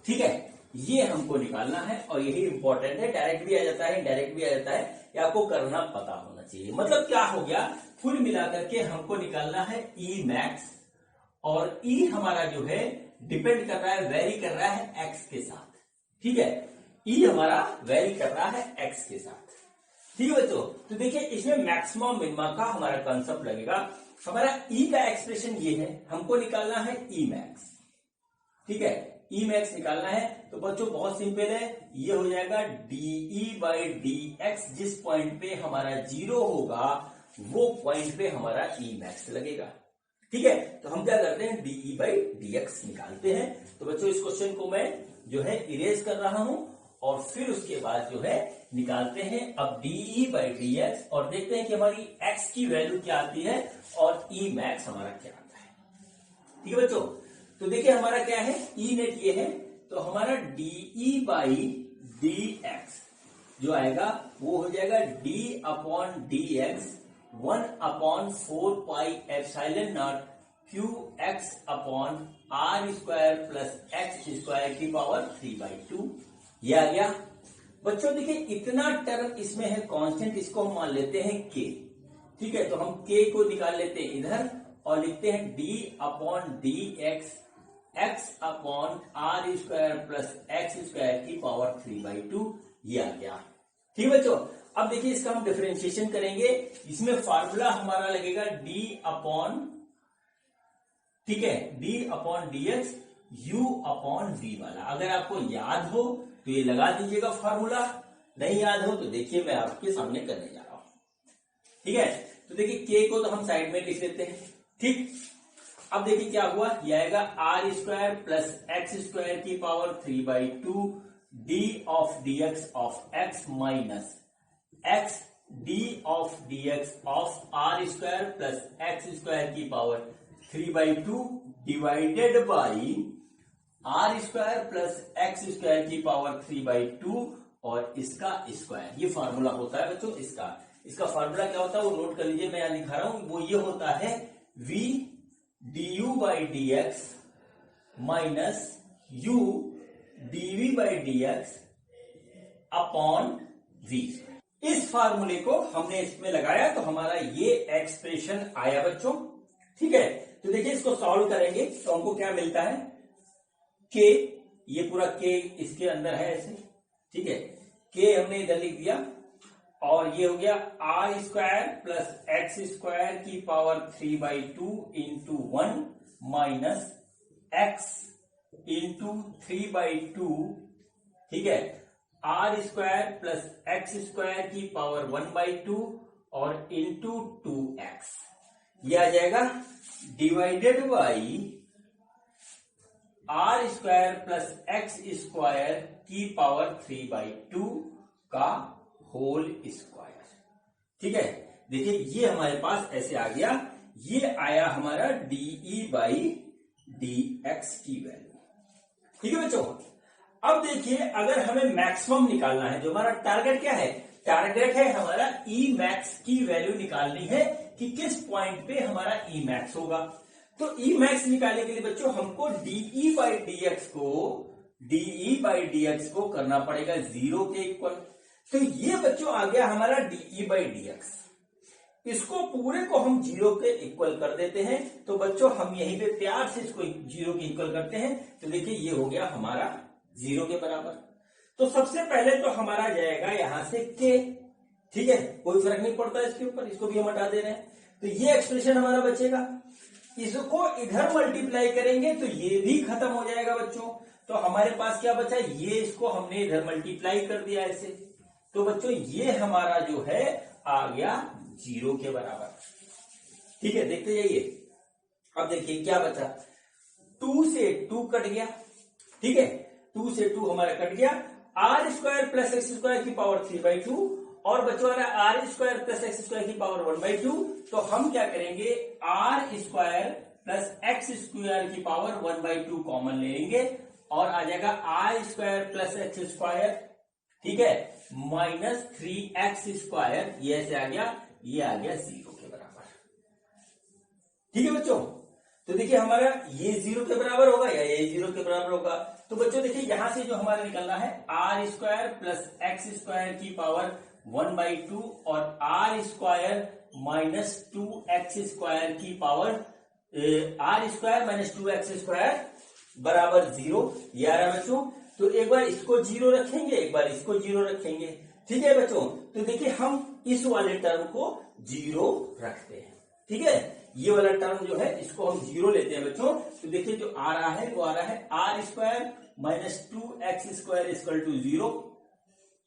ठीक है, ये हमको निकालना है और यही इंपॉर्टेंट है। डायरेक्ट भी आ जाता है, इनडायरेक्ट भी आ जाता है, ये आपको करना पता होना चाहिए। मतलब क्या हो गया, कुल मिलाकर के हमको निकालना है ई मैक्स, और ई हमारा जो है डिपेंड कर रहा है, वेरी कर रहा है एक्स के साथ। ठीक है, ई हमारा वेरी कर रहा है एक्स के साथ। ठीक है बच्चों, तो देखिए इसमें मैक्सिमम मिनिमम का हमारा कॉन्सेप्ट लगेगा। हमारा ई का एक्सप्रेशन ये है, हमको निकालना है ई मैक्स। ठीक है, ई मैक्स निकालना है तो बच्चों बहुत सिंपल है, ये हो जाएगा डीई बाई डी एक्स। जिस पॉइंट पे हमारा 0 होगा वो पॉइंट पे हमारा ई मैक्स लगेगा। ठीक है, तो हम क्या करते हैं, डीई बाई डी एक्स निकालते हैं। तो बच्चों इस क्वेश्चन को मैं जो है इरेज कर रहा हूं, और फिर उसके बाद जो है निकालते हैं अब डीई बाई डी एक्स, और देखते हैं कि हमारी एक्स की वैल्यू क्या आती है और ई मैक्स हमारा क्या आता है। ठीक है बच्चों, तो देखिए हमारा क्या है, ई नेट ये है, तो हमारा डीई बाई डी एक्स जो आएगा वो हो जाएगा D upon D X 1/4 pi epsilon naught Q X upon R square plus x square की पावर 3/2। ये आ गया बच्चों। देखिए इतना टर्म इसमें है कांस्टेंट, इसको हम मान लेते हैं के। ठीक है, तो हम के को निकाल लेते हैं इधर और लिखते हैं D upon D X X upon R square plus x square की पावर 3/2। ये आ गया। ठीक है बच्चों, अब देखिए इसका हम डिफरेंशिएशन करेंगे। इसमें फार्मूला हमारा लगेगा डी अपॉन, ठीक है, D upon D X U upon V वाला। अगर आपको याद हो तो ये लगा दीजिएगा फार्मूला, नहीं याद हो तो देखिए मैं आपके सामने करने जा रहा हूं। ठीक है, तो देखिए के को तो हम साइड में लिख लेते हैं। ठीक, अब देखिए क्या हुआ, ये आएगा are square plus x square की power 3/2 d of d x of x minus x d of d x of r square plus x square की power 3/2 divided by r square plus x square की power 3/2 और इसका square. ये formula होता है बच्चों इसका फार्मूला क्या होता है वो नोट कर लीजिए, मैं यहां लिखा रहा हूं। वो ये होता है v du by D x minus u dv by D x upon v। इस फार्मूले को हमने इसमें लगाया तो हमारा ये एक्सप्रेशन आया बच्चों। ठीक है, तो देखिए इसको सॉल्व करेंगे तो हमको क्या मिलता है, के, ये पूरा के इसके अंदर है ऐसे। ठीक है, के हमने इधर लिख दिया और ये हो गया are square plus x square की power 3/2 into 1 minus x into 3/2। ठीक है, are square plus x square की पावर 1/2 और इंटू 2x। ये आ जाएगा divided by r square plus x square की पावर 3/2 का होल स्क्वायर। ठीक है, देखिए ये हमारे पास ऐसे आ गया, ये आया हमारा डीई बाई डी एक्स की वैल्यू। ठीक है बच्चों, अब देखिए अगर हमें मैक्सिमम निकालना है, जो हमारा टारगेट क्या है, टारगेट है हमारा ई मैक्स की वैल्यू निकालनी है कि किस पॉइंट पे हमारा ई मैक्स होगा। तो ई मैक्स निकालने के लिए बच्चों हमको डीई बाई डी एक्स को करना पड़ेगा 0 के इक्वल। तो ये बच्चों आ गया हमारा डीई बाई डी एक्स। इसको पूरे को हम 0 के इक्वल कर देते हैं। तो बच्चों हम यहीं पे प्यार से इसको 0 के इक्वल करते हैं। तो देखिए ये हो गया हमारा 0 के बराबर। तो सबसे पहले तो हमारा जाएगा यहां से के। ठीक है, कोई फर्क नहीं पड़ता इसके ऊपर, इसको भी हम हटा दे रहे हैं। तो ये एक्सप्रेशन हमारा बचेगा। इसको इधर मल्टीप्लाई करेंगे तो ये भी खत्म हो जाएगा बच्चों। तो हमारे पास क्या बचा, ये इसको हमने इधर मल्टीप्लाई कर दिया ऐसे। तो बच्चों ये हमारा जो है आ गया 0 के बराबर। ठीक है, देखते जाइए। अब देखिए क्या बचा, 2 से 2 कट गया। ठीक है, 2 से 2 हमारा कट गया। Are square plus x square की पावर 3/2 और बच्चों R square plus x square की पावर 1/2। तो हम क्या करेंगे, R square plus x square की पावर 1/2 कॉमन ले लेंगे और आ जाएगा R square plus x square, ठीक है, माइनस 3x स्क्वायर। ये ऐसे आ गया, ये आ गया 0 के बराबर। ठीक है बच्चों, तो देखिए हमारा ये 0 के बराबर होगा या ये 0 के बराबर होगा। तो बच्चों देखिए यहां से जो हमारा निकलना है are square plus x square की पावर 1/2 और r square minus 2x square की power r square minus 2x square बराबर 0। ये आ रहा बच्चों। तो एक बार इसको 0 रखेंगे, एक बार इसको 0 रखेंगे। ठीक है बच्चों, तो देखिए हम इस वाले टर्म को 0 रखते हैं। ठीक है, ये वाला टर्म जो है इसको हम 0 लेते हैं बच्चों। तो देखिए जो आ रहा है वो आ रहा है are square minus 2x square equal to 0।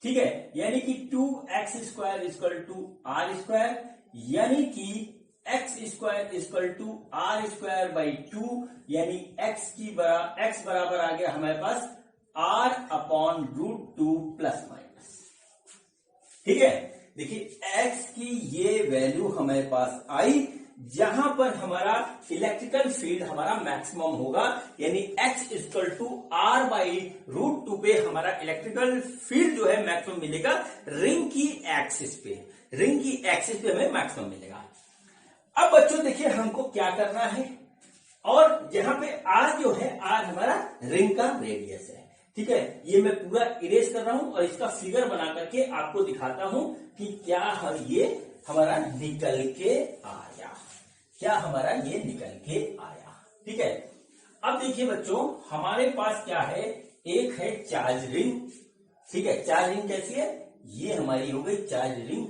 ठीक है, यानी कि 2x square equal to R square, यानी कि X square equal to R square by 2, यानी x बराबर आ गया हमारे पास r अपॉन √2 प्लस माइनस। ठीक है, देखिए x की ये वैल्यू हमारे पास आई जहां पर हमारा इलेक्ट्रिकल फील्ड हमारा मैक्सिमम होगा, यानी x equal to R by √2 पे हमारा इलेक्ट्रिकल फील्ड जो है मैक्सिमम मिलेगा रिंग की एक्सिस पे। रिंग की एक्सिस पे हमें मैक्सिमम मिलेगा। अब बच्चों देखिए हमको क्या करना है, और यहाँ पे आर जो है आर हमारा रिंग का रेडियस है। ठीक है, ये मैं पूरा इरेज कर रहा हूं और इसका फिगर बना करके आपको दिखाता हूं कि क्या हम ये हमारा निकल के आया, क्या हमारा ये निकल के आया। ठीक है, अब देखिए बच्चों हमारे पास क्या है, एक है चार्ज रिंग। ठीक है, चार्ज रिंग कैसी है, ये हमारी हो गई चार्ज रिंग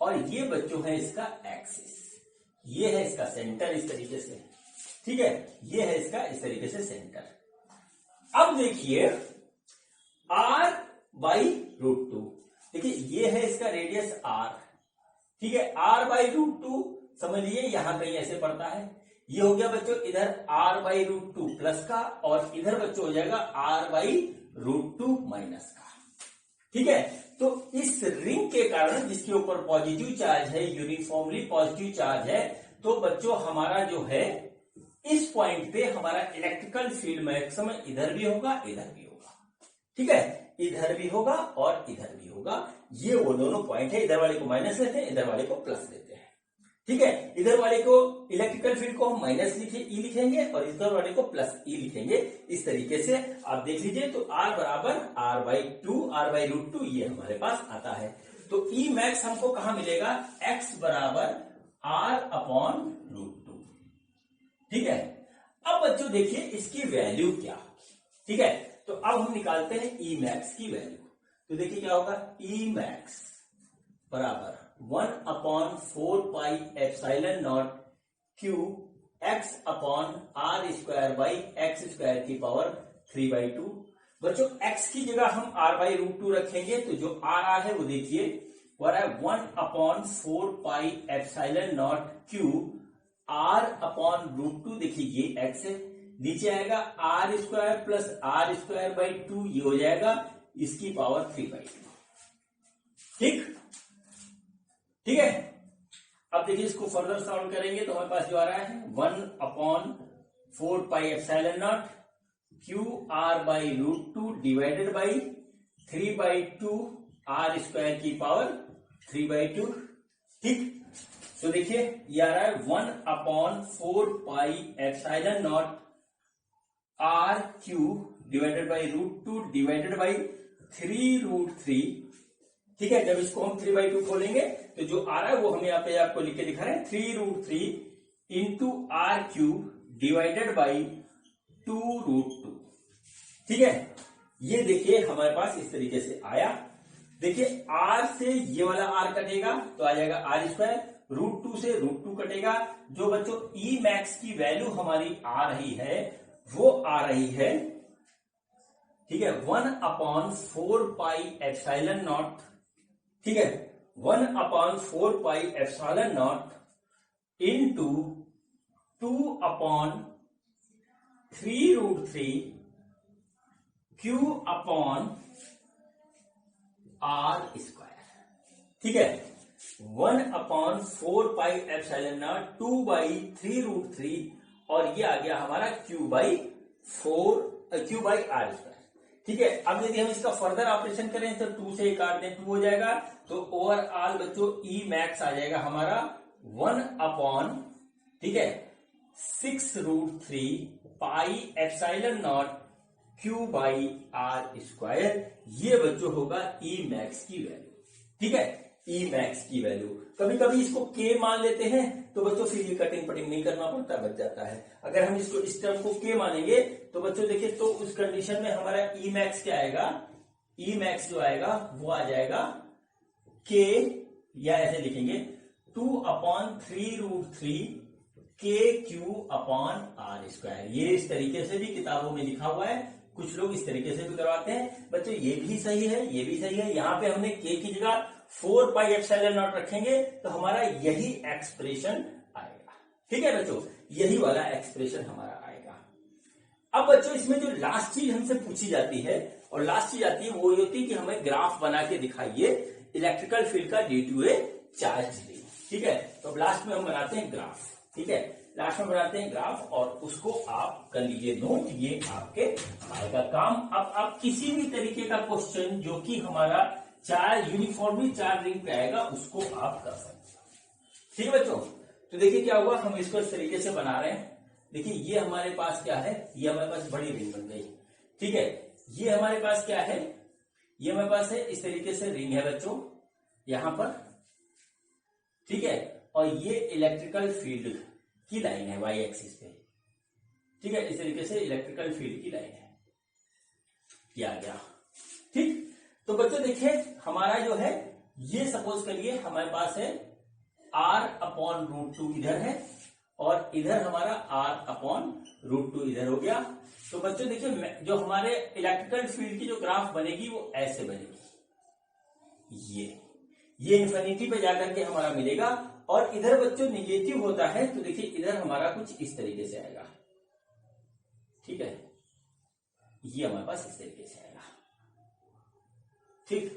और ये बच्चों है इसका एक्सिस, ये है इसका सेंटर इस तरीके से। ठीक है, ये है इसका इस तरीके से सेंटर। अब देखिए r बाई √2, देखिए ये है इसका रेडियस r। ठीक है, r बाई √2 समझ लीजिए यहां कहीं ऐसे पड़ता है। ये हो गया बच्चों इधर r बाई √2 प्लस का और इधर बच्चों हो जाएगा r बाई √2 माइनस का। ठीक है, तो इस रिंग के कारण जिसके ऊपर पॉजिटिव चार्ज है, यूनिफॉर्मली पॉजिटिव चार्ज है, तो बच्चों हमारा जो है इस पॉइंट पे हमारा इलेक्ट्रिकल फील्ड मैक्सिमम इधर भी होगा, इधर भी होगा। ठीक है, इधर भी होगा और इधर भी होगा। ये वो दोनों पॉइंट है, इधर वाले को माइनस लेते हैं, इधर वाले को प्लस लेते हैं। ठीक है, इधर वाले को इलेक्ट्रिकल फील्ड को हम माइनस ई लिखेंगे और इधर वाले को प्लस ई लिखेंगे। इस तरीके से आप देख लीजिए, तो r बराबर r बाई 2 r बाई √2 ये हमारे पास आता है। तो ई मैक्स हमको कहां मिलेगा, x बराबर r अपॉन √2। ठीक है, अब बच्चों देखिए इसकी वैल्यू क्या होगी। ठीक है, तो अब हम निकालते हैं ई मैक्स की वैल्यू। तो देखिए क्या होगा, ई मैक्स बराबर 1 upon 4 pi epsilon naught Q X upon R square by X square की पावर 3/2। बच्चों x की जगह हम r बाई √2 रखेंगे, तो जो r है वो देखिए वो रहा है 1 upon 4 pi epsilon naught Q r upon √2। देखिए ये x है, नीचे आएगा are square plus R square by 2, ये हो जाएगा इसकी पावर 3/2। ठीक ठीक है, अब देखिए इसको फर्दर सॉल्व करेंगे तो हमारे पास जो आ रहा है 1 upon 4 pi epsilon naught Q R by √2 divided by 3/2 R square की पावर 3/2। ठीक, तो देखिए ये आ रहा है 1 upon 4 pi epsilon naught R Q divided by √2 divided by 3√3। ठीक है, जब इसको हम 3/2 खोलेंगे तो जो आ रहा है वो हम यहाँ पे आपको लिख के दिखा रहे हैं 3√3 into R cube divided by 2√2। ठीक है, ये देखिए हमारे पास इस तरीके से आया। देखिए आर से ये वाला आर कटेगा तो आ जाएगा आर स्क्वायर, √2 से √2 कटेगा। जो बच्चों ई मैक्स की वैल्यू हमारी आ रही है वो आ रही है, ठीक है, 1/4 पाई एप्सिलॉन नॉट, ठीक है, 1/4 pi epsilon not into 2/3√3 Q/r², ठीक है, 1/4 पाई एप्सिलॉन नॉट 2/3√3 और ये आ गया हमारा Q/r², ठीक है। अब यदि हम इसका फर्दर ऑपरेशन करें तो 2 से काट दें 2 हो जाएगा, तो ओवरऑल बच्चों ई मैक्स आ जाएगा हमारा 1/, ठीक है, 6√3 पाई एप्सिलॉन नॉट Q/r², ये बच्चों होगा ई मैक्स की वैल्यू, ठीक है, ई मैक्स की वैल्यू। कभी कभी इसको के मान लेते हैं तो बच्चों फिर ये कटिंग पटिंग नहीं करना पड़ता, बच जाता है। अगर हम इसको इस टर्म को के मानेंगे तो बच्चों देखिए, तो उस कंडीशन में हमारा ई मैक्स क्या आएगा, ई मैक्स जो आएगा वो आ जाएगा के, या ऐसे लिखेंगे 2/3√3 KQ/r²। ये इस तरीके से भी किताबों में लिखा हुआ है, कुछ लोग इस तरीके से भी करवाते हैं। बच्चों ये भी सही है, ये भी सही है। यहाँ पे हमने के की जगह 4 पाई एप्सिलॉन नॉट रखेंगे तो हमारा यही एक्सप्रेशन आएगा, ठीक है बच्चों, यही वाला एक्सप्रेशन हमारा आएगा। अब बच्चों इसमें जो लास्ट चीज हमसे पूछी जाती है, और लास्ट चीज आती है वो ये होती है कि हमें ग्राफ बना के दिखाइए इलेक्ट्रिकल फील्ड का due to a charge ring, ठीक है। तो अब लास्ट में हम बनाते हैं ग्राफ, ठीक है, लास्ट में बनाते हैं ग्राफ और उसको आप कर लीजिए नोट, ये आपके आएगा काम। अब आप किसी भी तरीके का क्वेश्चन जो कि हमारा चार्ज यूनिफॉर्मली चार्ज रिंग पे आएगा उसको आप कर सकते हैं, ठीक है बच्चों। तो देखिए क्या हुआ, हम इसको इस तरीके से बना रहे हैं। देखिए ये हमारे पास क्या है, ये हमारे पास बड़ी रिंग बन गई, ठीक है। ये हमारे पास क्या है, ये हमारे पास है इस तरीके से रिंग है बच्चों यहां पर, ठीक है, और ये इलेक्ट्रिकल फील्ड की लाइन है वाई एक्सिस पे, ठीक है, इस तरीके से इलेक्ट्रिकल फील्ड की लाइन है, ये आ गया, ठीक। तो बच्चों देखिए हमारा जो है ये सपोज करिए हमारे पास है r/√2 इधर है और इधर हमारा r/√2 इधर हो गया। तो बच्चों देखिए जो हमारे इलेक्ट्रिकल फील्ड की जो ग्राफ बनेगी वो ऐसे बनेगी, ये इन्फिनिटी पे जाकर के हमारा मिलेगा। और इधर बच्चों निगेटिव होता है तो देखिए इधर हमारा कुछ इस तरीके से आएगा, ठीक है, ये हमारे पास इस तरीके से आएगा, ठीक,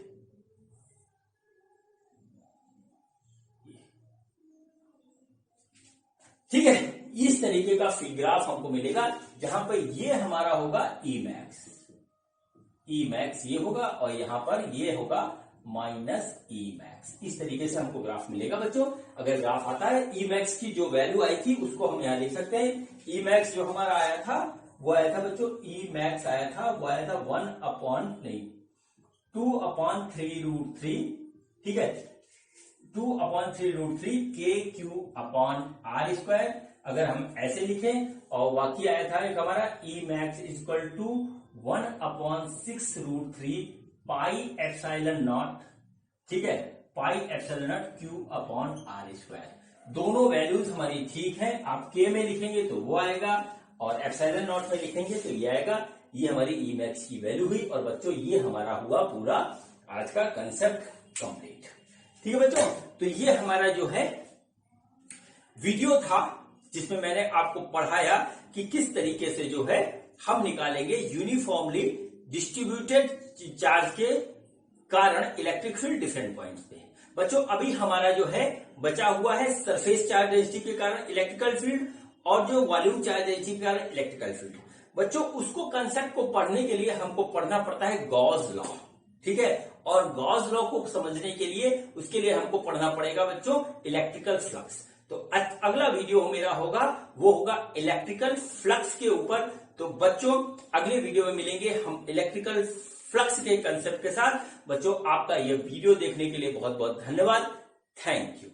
ठीक है। इस तरीके का ग्राफ हमको मिलेगा जहां पर ये हमारा होगा ई मैक्स ये होगा और यहां पर ये होगा माइनस ई मैक्स। इस तरीके से हमको ग्राफ मिलेगा बच्चों। अगर ग्राफ आता है ई मैक्स की जो वैल्यू आई थी उसको हम यहां लिख सकते हैं। ई मैक्स जो हमारा आया था वो आया था बच्चों, ई मैक्स आया था वो आया था 2/3√3, ठीक है, 2/3√3 KQ/r²। अगर हम ऐसे लिखें और बाकी आया था एक हमारा E max equal to 1/6√3 pi epsilon naught, ठीक है, पाई एप्सिलॉन नॉट Q/r²। दोनों वैल्यूज हमारी ठीक है। आप के में लिखेंगे तो वो आएगा और एप्सिलॉन नॉट में लिखेंगे तो ये आएगा। ये हमारी ई मैक्स की वैल्यू हुई और बच्चों ये हमारा हुआ पूरा आज का कंसेप्ट कंप्लीट, ठीक है बच्चों। तो ये हमारा जो है वीडियो था जिसमें मैंने आपको पढ़ाया कि किस तरीके से जो है हम निकालेंगे यूनिफॉर्मली डिस्ट्रीब्यूटेड चार्ज के कारण इलेक्ट्रिक फील्ड डिफरेंट पॉइंट्स पे। बच्चों अभी हमारा जो है बचा हुआ है सरफेस चार्ज डेंसिटी के कारण इलेक्ट्रिकल फील्ड और जो वॉल्यूम चार्ज डेंसिटी के कारण इलेक्ट्रिकल फील्ड। बच्चों उसको कंसेप्ट को पढ़ने के लिए हमको पढ़ना पड़ता है गॉस लॉ, ठीक है, और गॉस लॉ को समझने के लिए उसके लिए हमको पढ़ना पड़ेगा बच्चों इलेक्ट्रिकल फ्लक्स। तो अगला वीडियो मेरा होगा वो होगा इलेक्ट्रिकल फ्लक्स के ऊपर। तो बच्चों अगले वीडियो में मिलेंगे हम इलेक्ट्रिकल फ्लक्स के कंसेप्ट के साथ। बच्चों आपका यह वीडियो देखने के लिए बहुत बहुत धन्यवाद, थैंक यू।